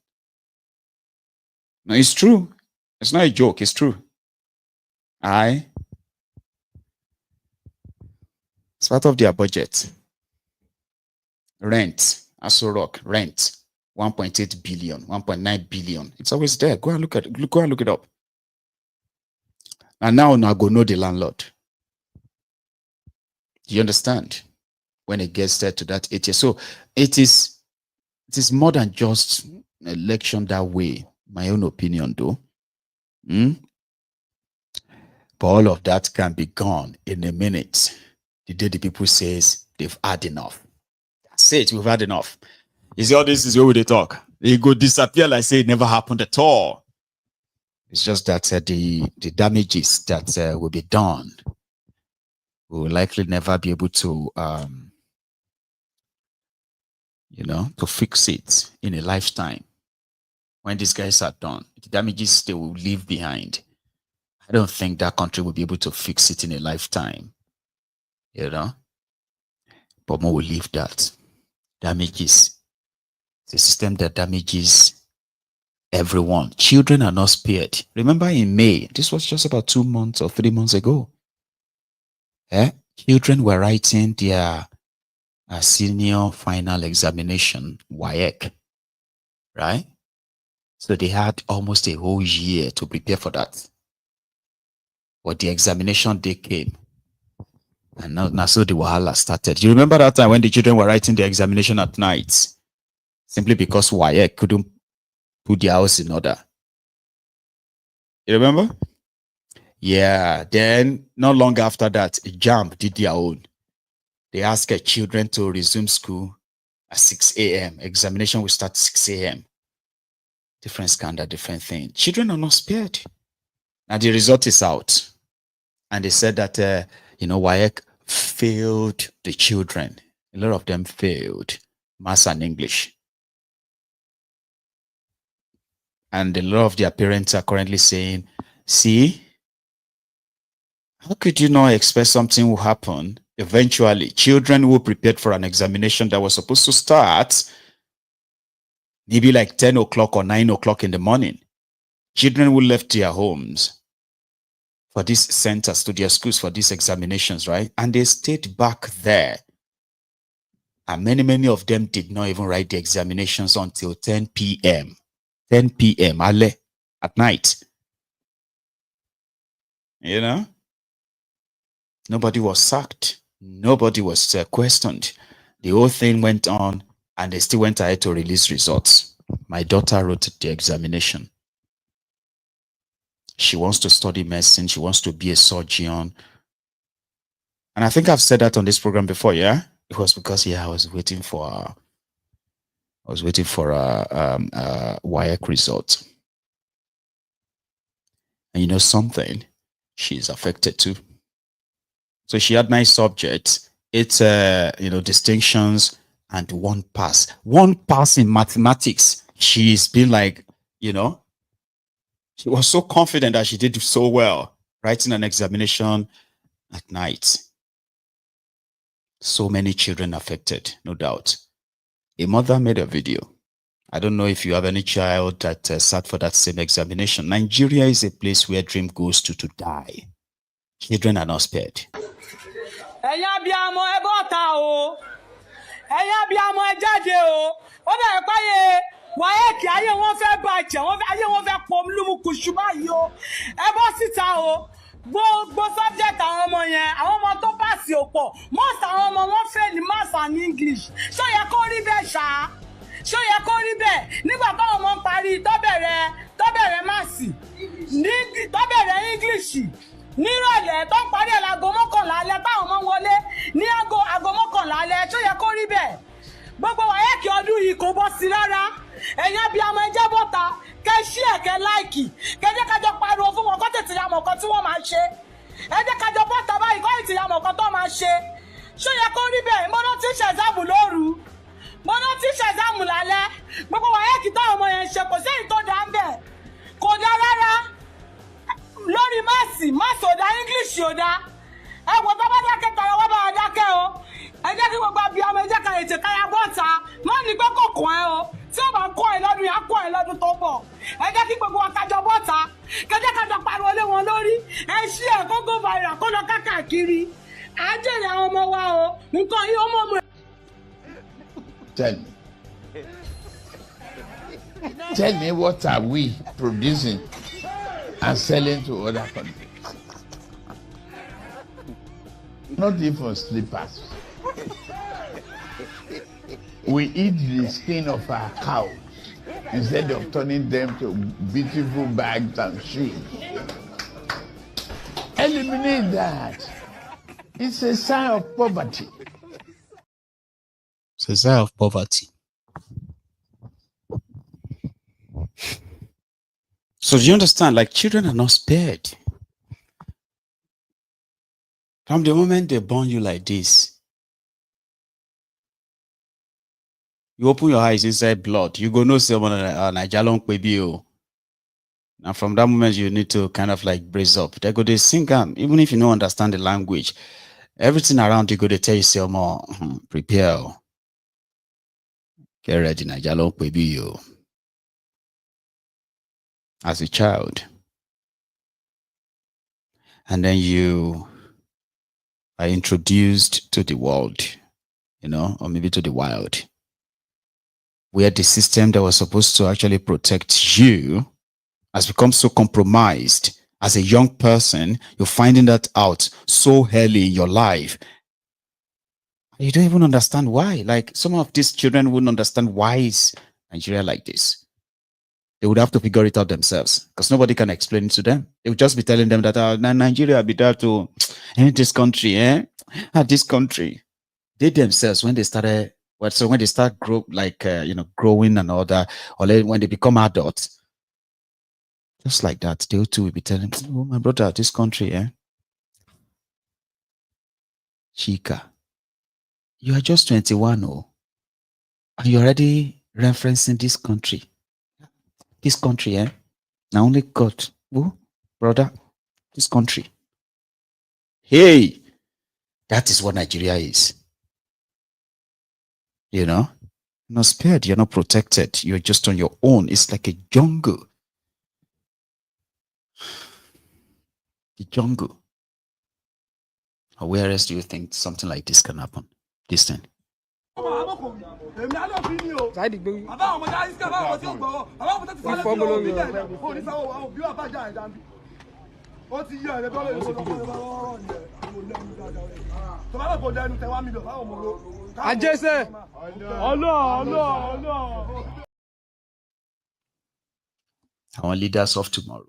No, it's true. It's not a joke. It's true. It's part of their budget. Rent, Aso Rock, rent, 1.8 billion, 1.9 billion. It's always there. Go and look at it. Go and look it up. And now go know the landlord. Do you understand? When it gets there to that 8 years. So it is more than just election that way. My own opinion though. But all of that can be gone in a minute. The day the people says they've had enough. Say it, we've had enough. You see, all this is where they talk. It go disappear like say it never happened at all. It's just that the damages that will be done will likely never be able to, to fix it in a lifetime. When these guys are done, the damages they will leave behind. I don't think that country will be able to fix it in a lifetime. But more will leave that. Damages. It's a system that damages everyone. Children are not spared. Remember in May, this was just about 2 months or 3 months ago. Children were writing their senior final examination, WAEC, right? So they had almost a whole year to prepare for that. But the examination day came. And now so the wahala started. You remember that time when the children were writing the examination at night? Simply because WAEC couldn't put their house in order. You remember? Yeah. Then not long after that, JAMB did their own. They asked children to resume school at 6 a.m. Examination will start 6 a.m. Different scandal, different thing. Children are not spared. Now the result is out. And they said that, WAEC failed the children. A lot of them failed maths and English. And a lot of their parents are currently saying, see, how could you not expect something will happen? Eventually, children who prepared for an examination that was supposed to start maybe like 10 o'clock or 9 o'clock in the morning. Children who left their homes for these centers to their schools for these examinations, right? And they stayed back there. And many of them did not even write the examinations until 10 p.m. 10 p.m. at night. You know? Nobody was sacked. Nobody was questioned. The whole thing went on, and they still went ahead to release results. My daughter wrote the examination. She wants to study medicine. She wants to be a surgeon. And I think I've said that on this program before, yeah? It was because, I was waiting for Wike result. And you know something? She's affected too. So she had 9 subjects, 8 distinctions, and 1 pass. 1 pass in mathematics. She's been like, she was so confident that she did so well, writing an examination at night. So many children affected, no doubt. A mother made a video. I don't know if you have any child that sat for that same examination. Nigeria is a place where dream goes to die. Children are not spared. Wike ayé wọn fẹ́ bàjẹ́ ayé wọn fẹ́ pọ̀ lómú kùsù báyìí o ẹ bọ́ síta o gbogbo subject àwọn ọmọ yẹn àwọn ọmọ tó pàṣẹ òpọ̀ most àwọn ọmọ wọn fail maths and English ṣó yẹ kó rí bẹ́ẹ̀ ṣá ṣó yẹ kó rí bẹ́ẹ̀ nígbà táwọn ọmọ ń parí tó bẹ̀rẹ̀ maths tó bẹ̀rẹ̀ English nírọ̀lẹ́ tó ń parí ẹ̀ láago 11 alẹ́ táwọn ọmọ wọlé ní aago 11 alẹ́ ṣó yẹ kó rí bẹ́ẹ̀ gbogbo Wike ọdún yìí kò bọ́ sí rárá ẹ̀yin abiyamọ ẹ jẹ́ bọ́ta kẹ́ ṣí ẹ̀kẹ́ láìkì kẹ́ jẹ́ kájọ pariwo fún wọn kó tètè ya mọ̀ kan tí wọ́n máa ṣe ẹ jẹ́ kájọ bọ́ta báyìí kó tètè ya mọ̀ kan tó máa ṣe ṣó yẹ kó rí bẹ́ẹ̀ mo ló ti ṣẹ̀záàmù lóru mo ló ti ṣẹ̀záàmù lálẹ́ gbogbo Wike táwọn ọmọ yẹn ṣe kò sí èyí tó dá ń bẹ̀ kò dá rárá lórí máàsì ò dá English ò dá ẹ wò tó bá dákẹ́ tàyọ̀ wọ́n bá wà dákẹ́ o ẹ jẹ́ kí gbogbo abiyamọ ẹ jẹ́ ká ètè káyà bọ́ta má ní pé kò kàn ẹ́ o tí ó bá ń kọ́ ẹ lọ́dún yà á kọ́ ẹ lọ́dún tó bọ̀ ẹ jẹ́ kí gbogbo akájọ bọ́ta kẹjẹ́ kájọ pariwo lé wọn lórí ẹ ṣí ẹ kó go viral kó lọ káàkiri á jèrè àwọn ọmọ wa o nǹkan yìí ó mọ̀ mọ́. Tell me what are we producing and selling to other countries? Not even slippers. We eat the skin of our cows instead of turning them to beautiful bags and shoes. Eliminate that. It's a sign of poverty. It's a sign of poverty. So do you understand? Like, children are not spared. From the moment they born you like this, you open your eyes inside blood, you go know someone Nijalon Kwebio. And from that moment, you need to kind of like brace up. They go, they sing, even if you don't understand the language, everything around you go, they tell you, say, more, prepare. Get ready, Nijalon Kwebio. As a child. And then you are introduced to the world, or maybe to the wild, where the system that was supposed to actually protect you has become so compromised. As a young person, you're finding that out so early in your life. You don't even understand why. Like, some of these children wouldn't understand why is Nigeria like this. They would have to figure it out themselves because nobody can explain it to them. They would just be telling them that Nigeria be there to this country, this country. They themselves, when they started, when they start growing and all that, or when they become adults, just like that, they too will be telling, oh, my brother, this country, Chika, you are just 21, and you're already referencing this country. This country, now only God, brother, this country. Hey, that is what Nigeria is. You're not spared. You're not protected. You're just on your own. It's like a jungle. The jungle. Where else do you think something like this can happen? This thing. Our leaders of tomorrow.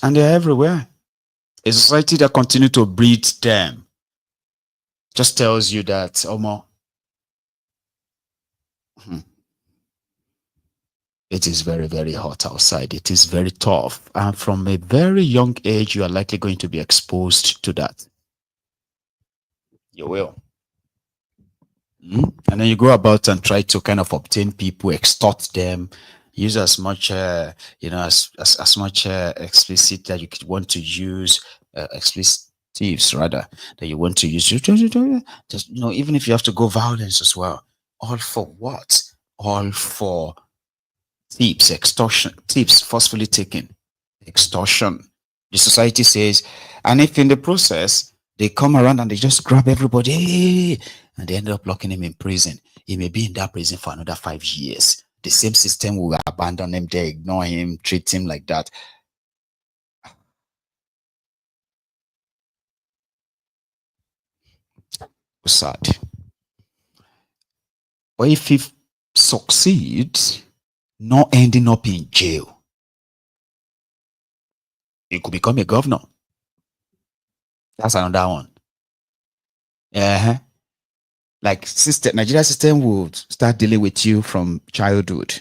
And they're everywhere. A society that continues to breed them just tells you that, Omo, it is very, very hot outside. It is very tough. And from a very young age, you are likely going to be exposed to that. You will. And then you go about and try to kind of obtain people, extort them, use as much, as much explicit that you could want to use, expletives rather, that you want to use. Just, even if you have to go violence as well. All for what? All for thieves, extortion, thieves forcefully taken, extortion. The society says, and if in the process, they come around and they just grab everybody, and they end up locking him in prison. He may be in that prison for another 5 years. The same system will abandon him, they ignore him, treat him like that. Sad. But if he succeeds, not ending up in jail, he could become a governor. That's another one. Like Nigeria system will start dealing with you from childhood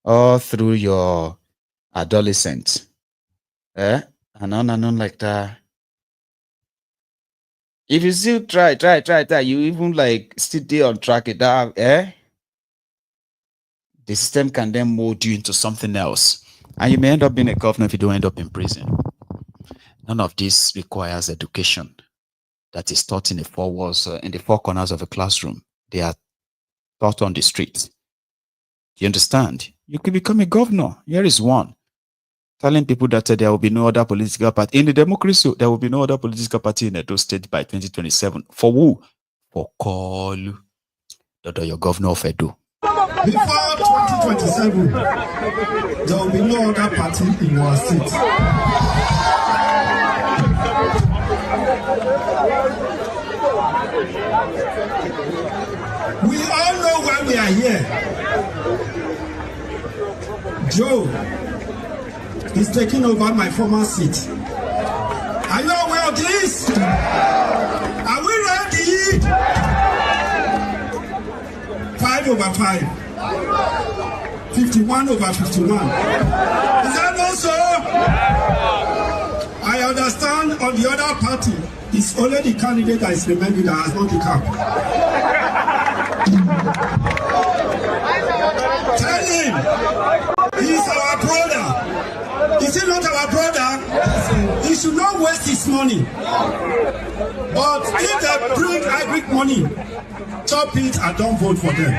all through your adolescence. And on like that. If you still try, you even like still stay on track it down, the system can then mold you into something else. And you may end up being a governor if you don't end up in prison. None of this requires education that is taught in the four walls, in the four corners of a classroom. They are taught on the street. Do you understand? You can become a governor. Here is one. Telling people that there will be no other political party. In the democracy, there will be no other political party in Edo State by 2027. For who? For call your governor of Edo. Before 2027, there will be no other party in our state. We all know why we are here. Joe is taking over my former seat. Are you aware of this? Are we ready? 5/5. 51/51. Is that also? I understand on the other party, it's only the candidate that is remaining that has not the cap. Tell him he's our brother. Is he not our brother? He should not waste his money. But if they bring agric money, chop it and don't vote for them.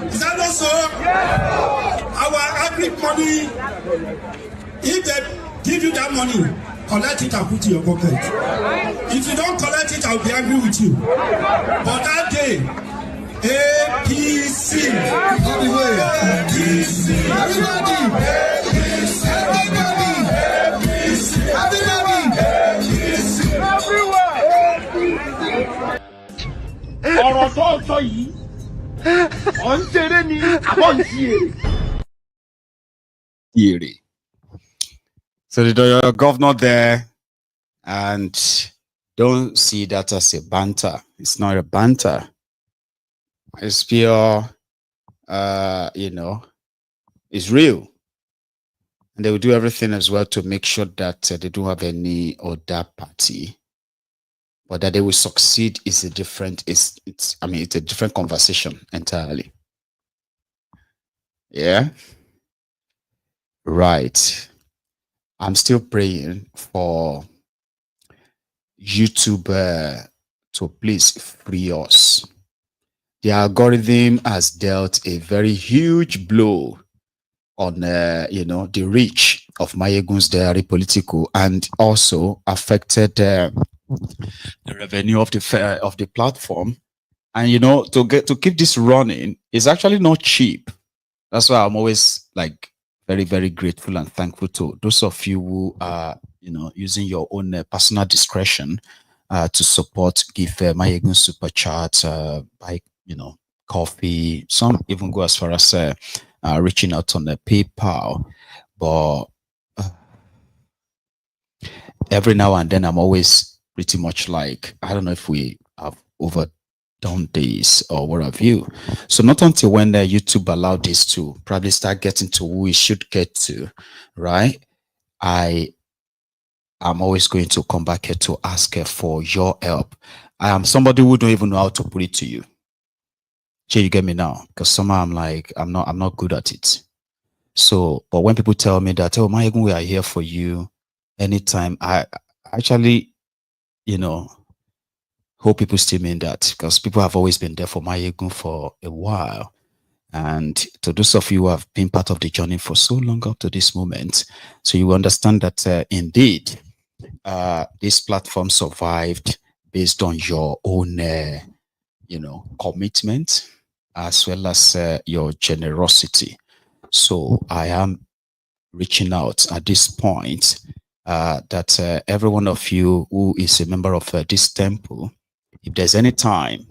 Is that not so? Our agric money, if they give you that money, collect it and put it in your pocket. If you don't collect it, I'll be angry with you. But that day, APC. APC. Everybody. APC. Everybody. APC. Everybody. APC. Everywhere. Ọ̀rọ̀ tó ń sọ yìí, ọ̀ ń ṣeré ni àbọ̀ ń ṣe èrè. So the governor there, and don't see that as a banter. It's not a banter. It's pure, it's real. And they will do everything as well to make sure that they don't have any other party. But that they will succeed is a different, it's a different conversation entirely. Yeah. Right. I'm still praying for YouTube to please free us. The algorithm has dealt a very huge blow on, the reach of Mayegun's Diary Political, and also affected the revenue of the platform. And to keep this running is actually not cheap. That's why I'm always like very, very grateful and thankful to those of you who are using your own personal discretion to support, give Mayegun super chat, buy coffee. Some even go as far as reaching out on the PayPal. But every now and then I'm always pretty much like, I don't know if we have overdone this or what have you. So not until when YouTube allowed this to probably start getting to who we should get to, right? I am always going to come back here to ask for your help. I am somebody who don't even know how to put it to you. Jay, you get me now? Because somehow I'm like, I'm not good at it. So, but when people tell me that, oh, Mayegun, we are here for you anytime, I actually, hope people still mean that, because people have always been there for Mayegun for a while. And to those of you who have been part of the journey for so long up to this moment, so you understand that indeed, this platform survived based on your own, commitment, as well as your generosity. So I am reaching out at this point that every one of you who is a member of this temple, if there's any time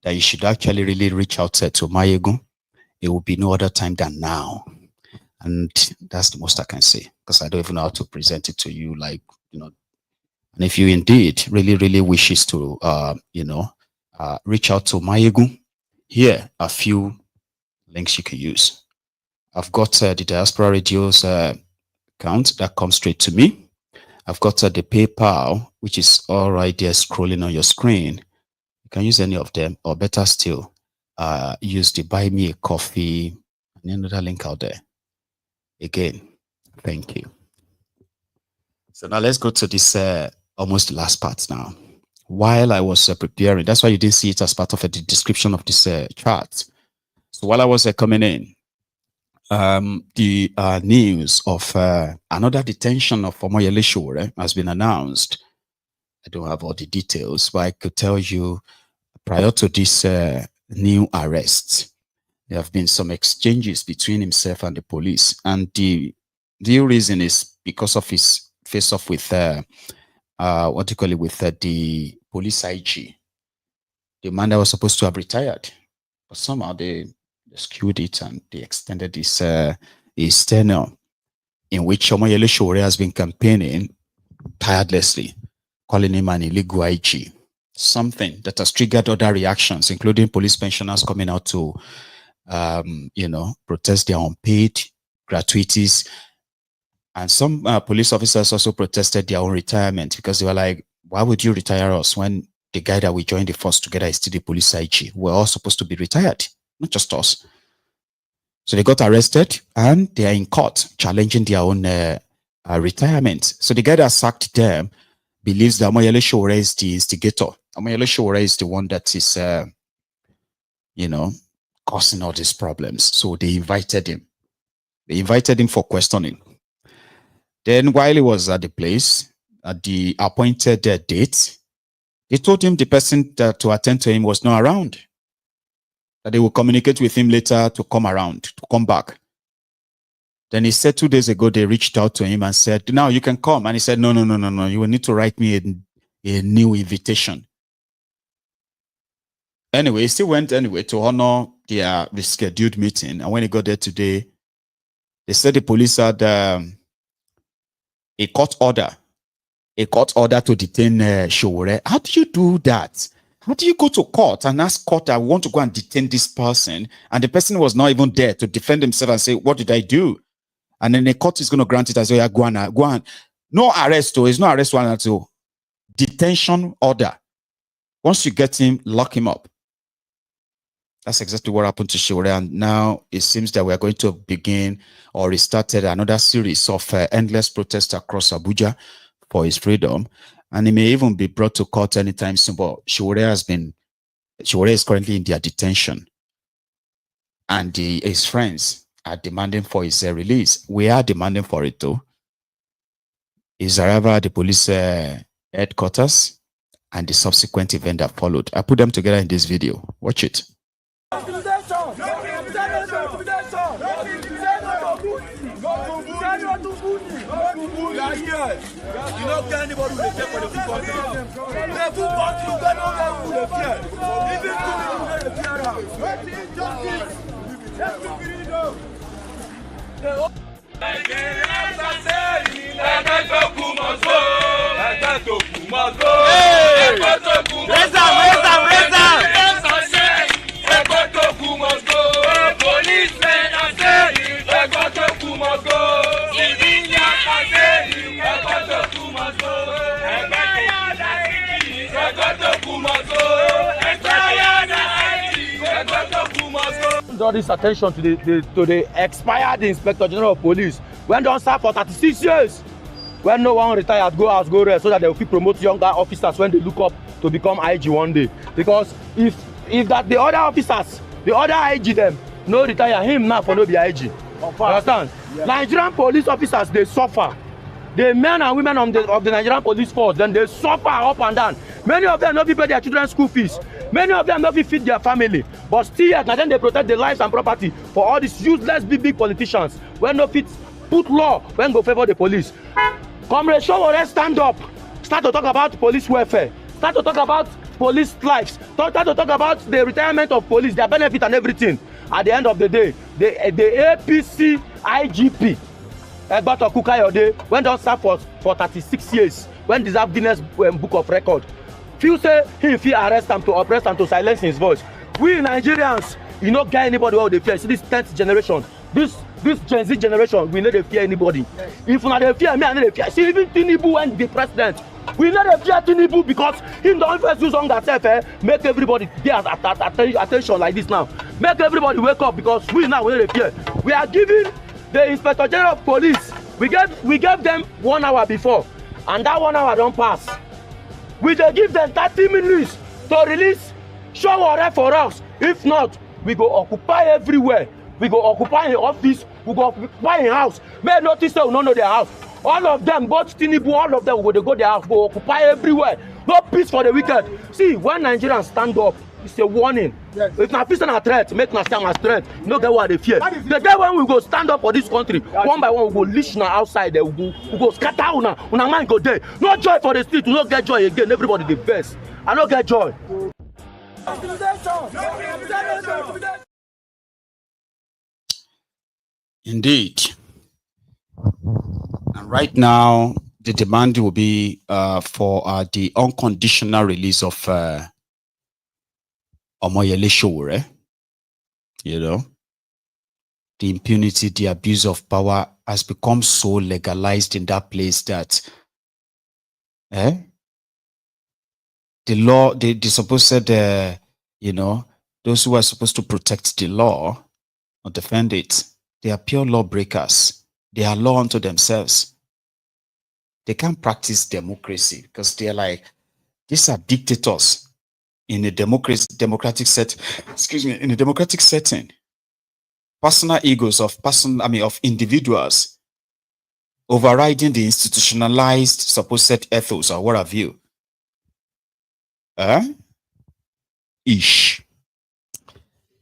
that you should actually really reach out to Mayegun, it will be no other time than now. And that's the most I can say, because I don't even know how to present it to you, like, and if you indeed really, really wishes to, reach out to Mayegun, here are a few links you can use. I've got the Diaspora Radio's account that comes straight to me. I've got the PayPal, which is all right there scrolling on your screen. You can use any of them, or better still, use the Buy Me a Coffee and another link out there. Again, thank you. So now let's go to this almost the last part now. While I was preparing, that's why you didn't see it as part of the description of this chart. So while I was coming in, the news of another detention of Omoyele Sowore has been announced. I don't have all the details, but I could tell you prior to this new arrest, there have been some exchanges between himself and the police. And the reason is because of his face-off with, the police IG. The man that was supposed to have retired. But somehow they skewed it and they extended his tenure, in which Omoyele Sowore has been campaigning tirelessly, calling him an illegal IG. Something that has triggered other reactions, including police pensioners coming out to, protest their unpaid gratuities. And some police officers also protested their own retirement, because they were like, why would you retire us when the guy that we joined the force together is still the police IG? We're all supposed to be retired, not just us. So they got arrested and they are in court challenging their own retirement. So the guy that sacked them believes that Omoyele Sowore is the instigator. Omoyele Sowore is the one that is, causing all these problems. So they invited him. They invited him for questioning. Then while he was at the place, at the appointed date, they told him the person to attend to him was not around. That they will communicate with him later to come around, to come back. Then he said 2 days ago, they reached out to him and said, now you can come. And he said, no, you will need to write me a new invitation. Anyway, he still went anyway to honor their rescheduled meeting. And when he got there today, they said the police had a court order to detain Sowore. How do you do that? How do you go to court and ask court, I want to go and detain this person, and the person was not even there to defend himself and say, what did I do? And then the court is going to grant it as, oh, yeah, go on. No arrest, it's no arrest warrant, detention order. Once you get him, lock him up. That's exactly what happened to Sowore. And now it seems that we are going to begin or restarted another series of endless protests across Abuja for his freedom, and he may even be brought to court anytime soon. But Sule is currently in their detention, and his friends are demanding for his release. We are demanding for it too. Is arrival at the police headquarters and the subsequent event that followed. I put them together in this video. Watch it. You don't get anybody who care for the full country. The full country, you don't know who they fear. Even to the all this attention to the expired Inspector General of Police when don't serve for 36 years, when no one retired, go out, go rest, so that they will promote younger officers when they look up to become IG one day. Because if that the other officers, the other IG them no retire, him now for no be IG. Understand? Yeah. Nigerian police officers, they suffer. The men and women of the Nigerian police force, then they suffer up and down. Many of them not pay their children's school fees. Many of them not feed their family. But still, and then they protect their lives and property for all these useless big politicians when no fit put law when go favor the police. Comrade Sowore, stand up. Start to talk about police welfare. Start to talk about police lives. Start to talk about the retirement of police, their benefit and everything. At the end of the day, the APC IGP, Egbato Kukayode, when don't serve for 36 years, when deserve Guinness Book of Record. Few say he arrest him to oppress and to silence his voice. We Nigerians, you not get anybody who they fear. See this 10th generation, this Gen Z generation, we not fear anybody. If not they fear me, I not fear. See even Tinubu and the president, we not fear Tinubu because he don't first use on that self, make everybody pay attention like this now. Make everybody wake up because we now we not fear. We are giving the Inspector General of Police, we gave them 1 hour before, and that 1 hour don't pass. We dey give them 30 minutes to release Sowore for us. If not, we go occupy everywhere. We go occupy in office, we go occupy in house. May notice say we no know their house. All of them, both Tinubu, all of them will go their house, go occupy everywhere. No peace for the wicked. See, when Nigerians stand up, it's a warning. Yes. If na peace and a threat, make na stand as threat. No get what they fear. The day when we go stand up for this country, one by one we go leash na outside there. We go scatter una mind go there. No joy for the street. We no get joy again. Everybody the best. I no get joy. Indeed. And right now, the demand will be for the unconditional release of Omoyele Sowore. You know, the impunity, the abuse of power has become so legalized in that place that the law, the supposed, you know, those who are supposed to protect the law or defend it, they are pure lawbreakers. They are law unto themselves. They can't practice democracy because they're like, these are dictators in a democratic set. Excuse me, in a democratic setting. Personal egos of individuals overriding the institutionalized supposed ethos or what have you.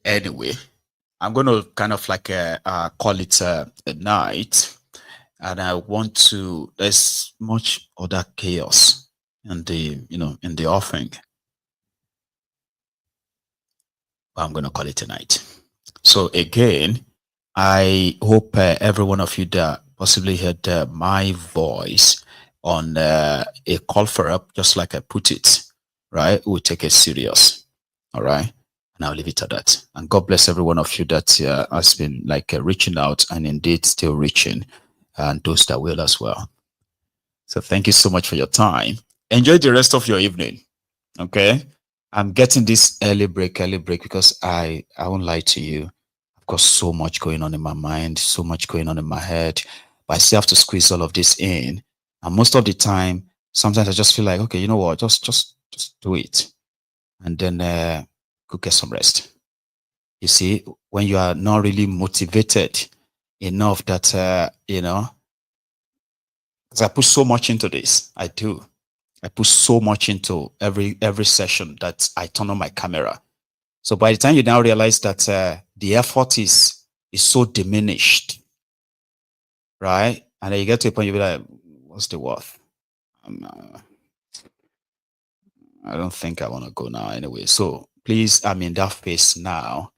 Anyway, I'm going to kind of like call it a night, and I want to. There's much other chaos in the offering. I'm going to call it a night. So again, I hope every one of you that possibly heard my voice on a call for help, just like I put it, right? We'll take it serious. All right. And I'll leave it at that. And God bless every one of you that has been like reaching out and indeed still reaching, and those that will as well. So thank you so much for your time. Enjoy the rest of your evening. Okay. I'm getting this early break because I won't lie to you. I've got so much going on in my mind, so much going on in my head, but I still have to squeeze all of this in And most of the time, sometimes I just feel like, okay, you know what, just do it. And then go get some rest. You see, when you are not really motivated enough that, you know, because I put so much into this, I do. I put so much into every session that I turn on my camera. So by the time you now realize that the effort is so diminished, right? And then you get to a point, you'll be like, what's the worth? I don't think I want to go now anyway. So please, I'm in that phase now.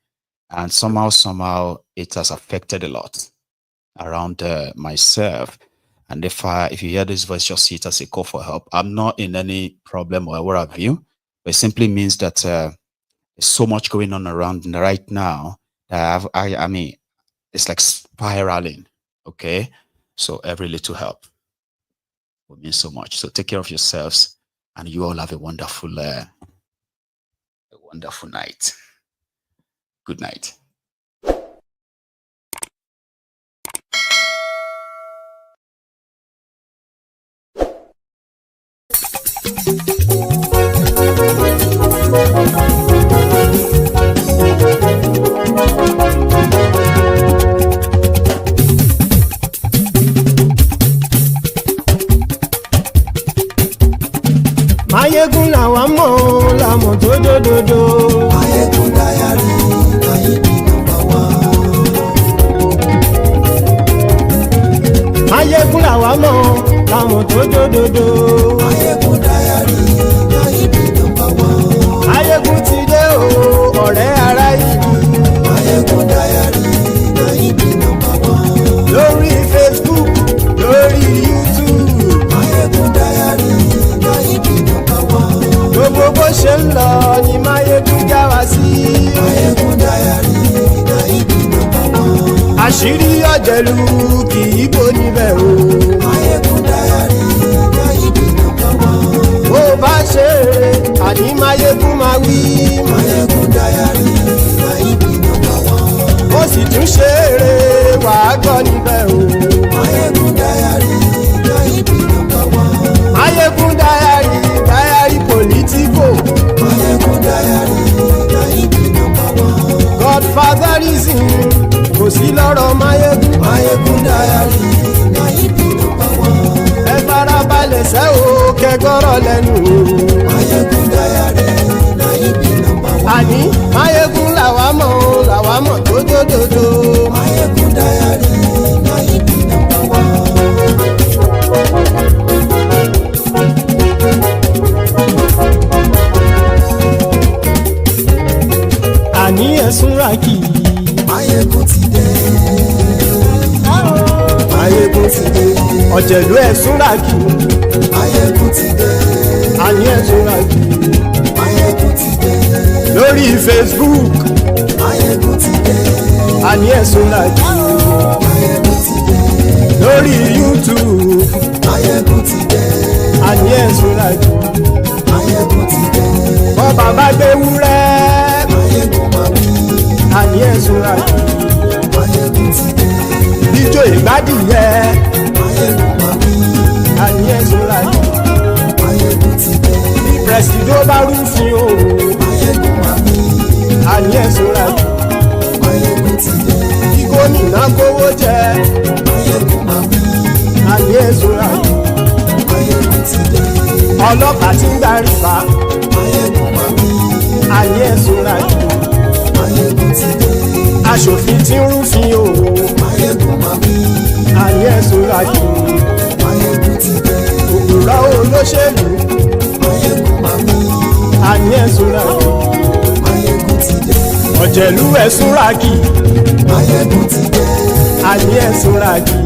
And somehow it has affected a lot around myself. And if you hear this voice, just see it as a call for help. I'm not in any problem or what have you, but it simply means that there's so much going on around right now that I mean, it's like spiraling, okay? So every little help will mean so much. So take care of yourselves, and you all have a wonderful night. Good night. Mayegun làwa mọ̀ làmọ̀ tó dòdòdò. Mayegun Diary, Mayegun #1. Mayegun làwa mọ̀ làmọ̀ tó dòdòdò. Mayegun Diary, Mayegun #1. Mayegun ti dé o, ọ̀rẹ́ ará ìlú. Mayegun Diary, Mayegun #1. Lórí Facebook, lórí YouTube. Mayegun Diary, Mayegun #1. Gbogbo bó ṣe ń lọ ni Mayegun já wa sí. Mayegun Diary, Mayegun #1. Àṣírí ọ̀jẹ̀lú kì í bò níbẹ̀ o. Mayegun Diary, Mayegun #1. Bó bá ṣe eré, àní Mayegun máa wí. Mayegun Diary, Mayegun #1. Ó sì tún ṣe eré, wàá gbọ́ níbẹ̀ o. Mayegun Diary, Mayegun #1. Mayegun Diary, Diary Politico. Mayegun Diary, Mayegun #1. Godfatherism kò sí lọ́rọ̀ Mayegun. Mayegun Diary, Mayegun #1. Ẹ farabalẹ̀ sẹ́ o, kẹgọ́rọ̀ lẹ́nu o. Mayegun Diary, Mayegun #1. Àní Mayegun làwa mọ̀ tó dòdòdò. Mayegun Diary, Mayegun #1. Àní ẹ̀sùn ràkì. Mayegun ti dé. Mayegun ti dé. Ọ̀jẹ̀lú ẹ̀sùn ràkì. Mayegun ti dé. Àní ẹ̀sùn ràkì. Mayegun ti dé. Lórí Facebook. Mayegun ti dé. Àní ẹ̀sùn ràkì. Mayegun ti dé. Lórí YouTube. Mayegun ti dé. Àní ẹ̀sùn ràkì. Mayegun ti dé. Bọ́ bàbá gbé wúrẹ́. Mayegun máa wí. Àní ẹ̀sùn ràkì. Mayegun ti dé. Ijó ìgbádìyẹ. Mayegun máa wí. Àní ẹ̀sùn ràkì. Mayegun ti dé. Bí pẹ̀sìdó bá rúfin o. Mayegun máa wí. Àní ẹ̀sùn ràkì. Mayegun ti dé. Bí gómìnà kówó jẹ. Mayegun máa wí. Àní ẹ̀sùn ràkì. Mayegun ti dé. Ọlọ́pàá tí ń gba rìbá. Mayegun máa wí. Àní ẹ̀sùn ràkì. Mayegun ti dé. Aṣòfin tí ń rúfin o. Mayegun máa wí. Àní ẹ̀sùn ràkì. Mayegun ti dé. Òpùrọ́ olóṣèlú. Mayegun máa wí. Àní ẹ̀sùn ràkì. Mayegun ti dé. Ọ̀jẹ̀lú ẹ̀sùn ràkì. Mayegun ti dé. Àní ẹ̀sùn ràkì.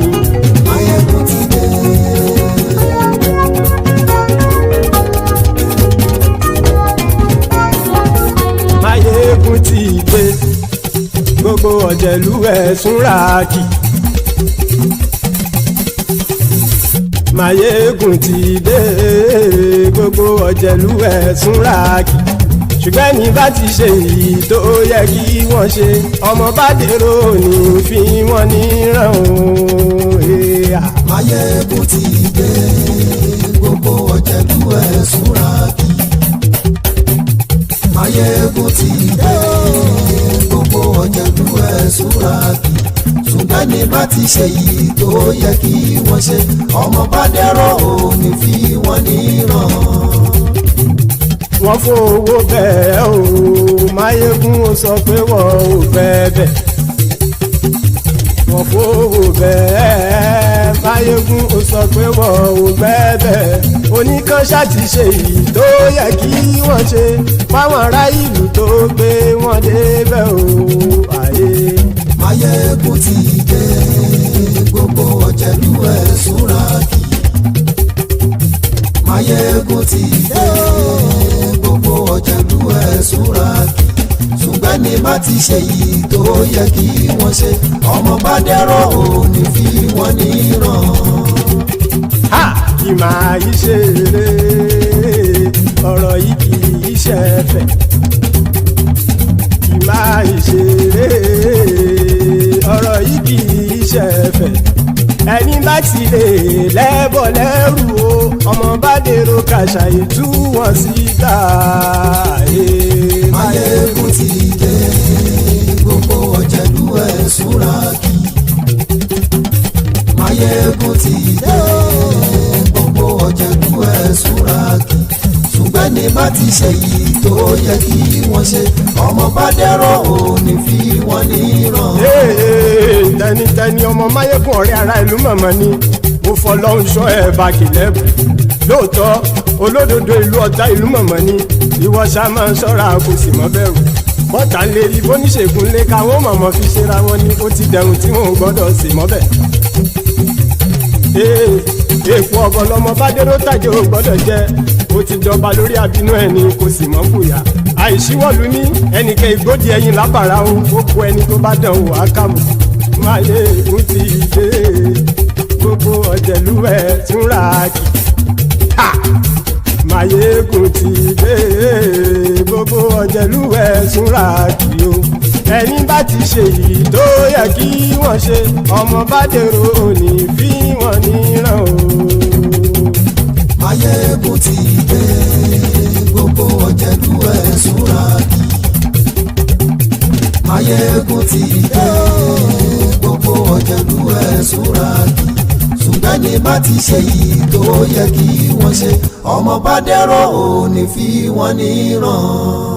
Mayegun ti dé. Mayegun ti dé. Gbogbo ọ̀jẹ̀lú ẹ̀sùn ràkì. Mayegun ti dé. Gbogbo ọ̀jẹ̀lú ẹ̀sùn ràkì. Ṣùgbọ́n ní bá ti ṣe èyí tó yẹ kí wọ́n ṣe, ọmọ bá dèrò ní fi wọ́n níran o. Máyégún ti dé, gbogbo ọ̀jẹ̀lú ẹ̀ súnra kí. Máyégún ti dé, gbogbo ọ̀jẹ̀lú ẹ̀ súnra kí. Ṣùgbọ́n ní bá ti ṣe yìí tó yẹ kí wọ́n ṣe, ọmọ bá dẹ́rọ̀ ò ní fi wọ́n níran. Wọ́n fowó bẹ́ẹ̀ o, Máyégún ó sọ pé wọ́n ò fẹ́ bẹ́ẹ̀. Wọ́n fowó bẹ́ẹ̀, Máyégún ó sọ pé wọ́n ò fẹ́ bẹ́ẹ̀. Oníkanṣá ti ṣe yìí tó yẹ kí wọ́n ṣe, fáwọn ará ìlú tó gbé wọn débẹ̀ o. Máyégún ti dé, gbogbo ọ̀jẹ̀lú ẹ̀ súnra kí. Máyégún ti dé, gbogbo ọ̀jẹ̀lú ẹ̀ súnra kí. Ṣùgbọ́n ní bá ti ṣe yìí tó yẹ kí wọ́n ṣe, ọmọ bá dẹ́rọ̀ ò ní fi wọ́n níran. Kì máa yí ṣe eré, ọ̀rọ̀ yìí kì í ṣe ẹ̀fẹ̀. Kì máa yí ṣe eré, ọ̀rọ̀ yìí kì í ṣe ẹ̀fẹ̀. Ẹni bá ti lè lẹ́bọ̀ lẹ́rù o, ọmọ bá dèrò kàṣàyè tú wọn síta. Máyégún ti dé, gbogbo ọ̀jẹ̀lú ẹ̀ súnra kí. Máyégún ti dé, gbogbo ọ̀jẹ̀lú ẹ̀ súnra kí. Ṣùgbọ́n ní bá ti ṣe yìí tó yẹ kí wọ́n ṣe, ọmọ bá dẹ́rọ̀ ò ní fi wọ́n níran. Tẹnitẹni ọmọ Máyégún ọ̀rẹ́ ara ìlú mọ̀mọ́ ni mo fọlọ́hún ṣọ́ ẹ̀ bá kìlẹ́bù. Lóòótọ́ olódodo ìlú ọ̀tá ìlú mọ̀mọ́ ni ìwọ ṣá máa ń ṣọ́ra kò sì mọ́ bẹ̀rù. Bọ́tà ń lè rí bóníṣègùn lé káwọn mọ̀mọ́ fi ṣera wọn ni ó ti dẹrùn tí wọn ò gbọ́dọ̀ sì mọ́ bẹ̀. Èèpo ọ̀bọ lọmọ bá dérò tàjẹ́ ò gbọ́dọ̀ jẹ́, ó ti jọba lórí àbínú ẹni kò sì mọ́ fòyà. Àìsíwọ́lu ní ẹnìkẹ́ ìgbódì ẹyin lábàrá o, ó kó ẹni tó bá dán o àkàmù. Máyégún ti dé, gbogbo ọ̀jẹ̀lú ẹ̀ túnra kì. Máyégún ti dé, gbogbo ọ̀jẹ̀lú ẹ̀ túnra kì o. Ẹni bá ti ṣe yìí tó yẹ kí wọ́n ṣe, ọmọ bá dèrò òní fi wọ́n níran o. Máyégún ti dé, gbogbo ọ̀jẹ̀lú ẹ̀ súnra kí. Máyégún ti dé, gbogbo ọ̀jẹ̀lú ẹ̀ súnra kí. Ṣùgbọ́n ní bá ti ṣe yìí tó yẹ kí wọ́n ṣe, ọmọ bá dẹ́rọ̀ ò ní fi wọ́n níran.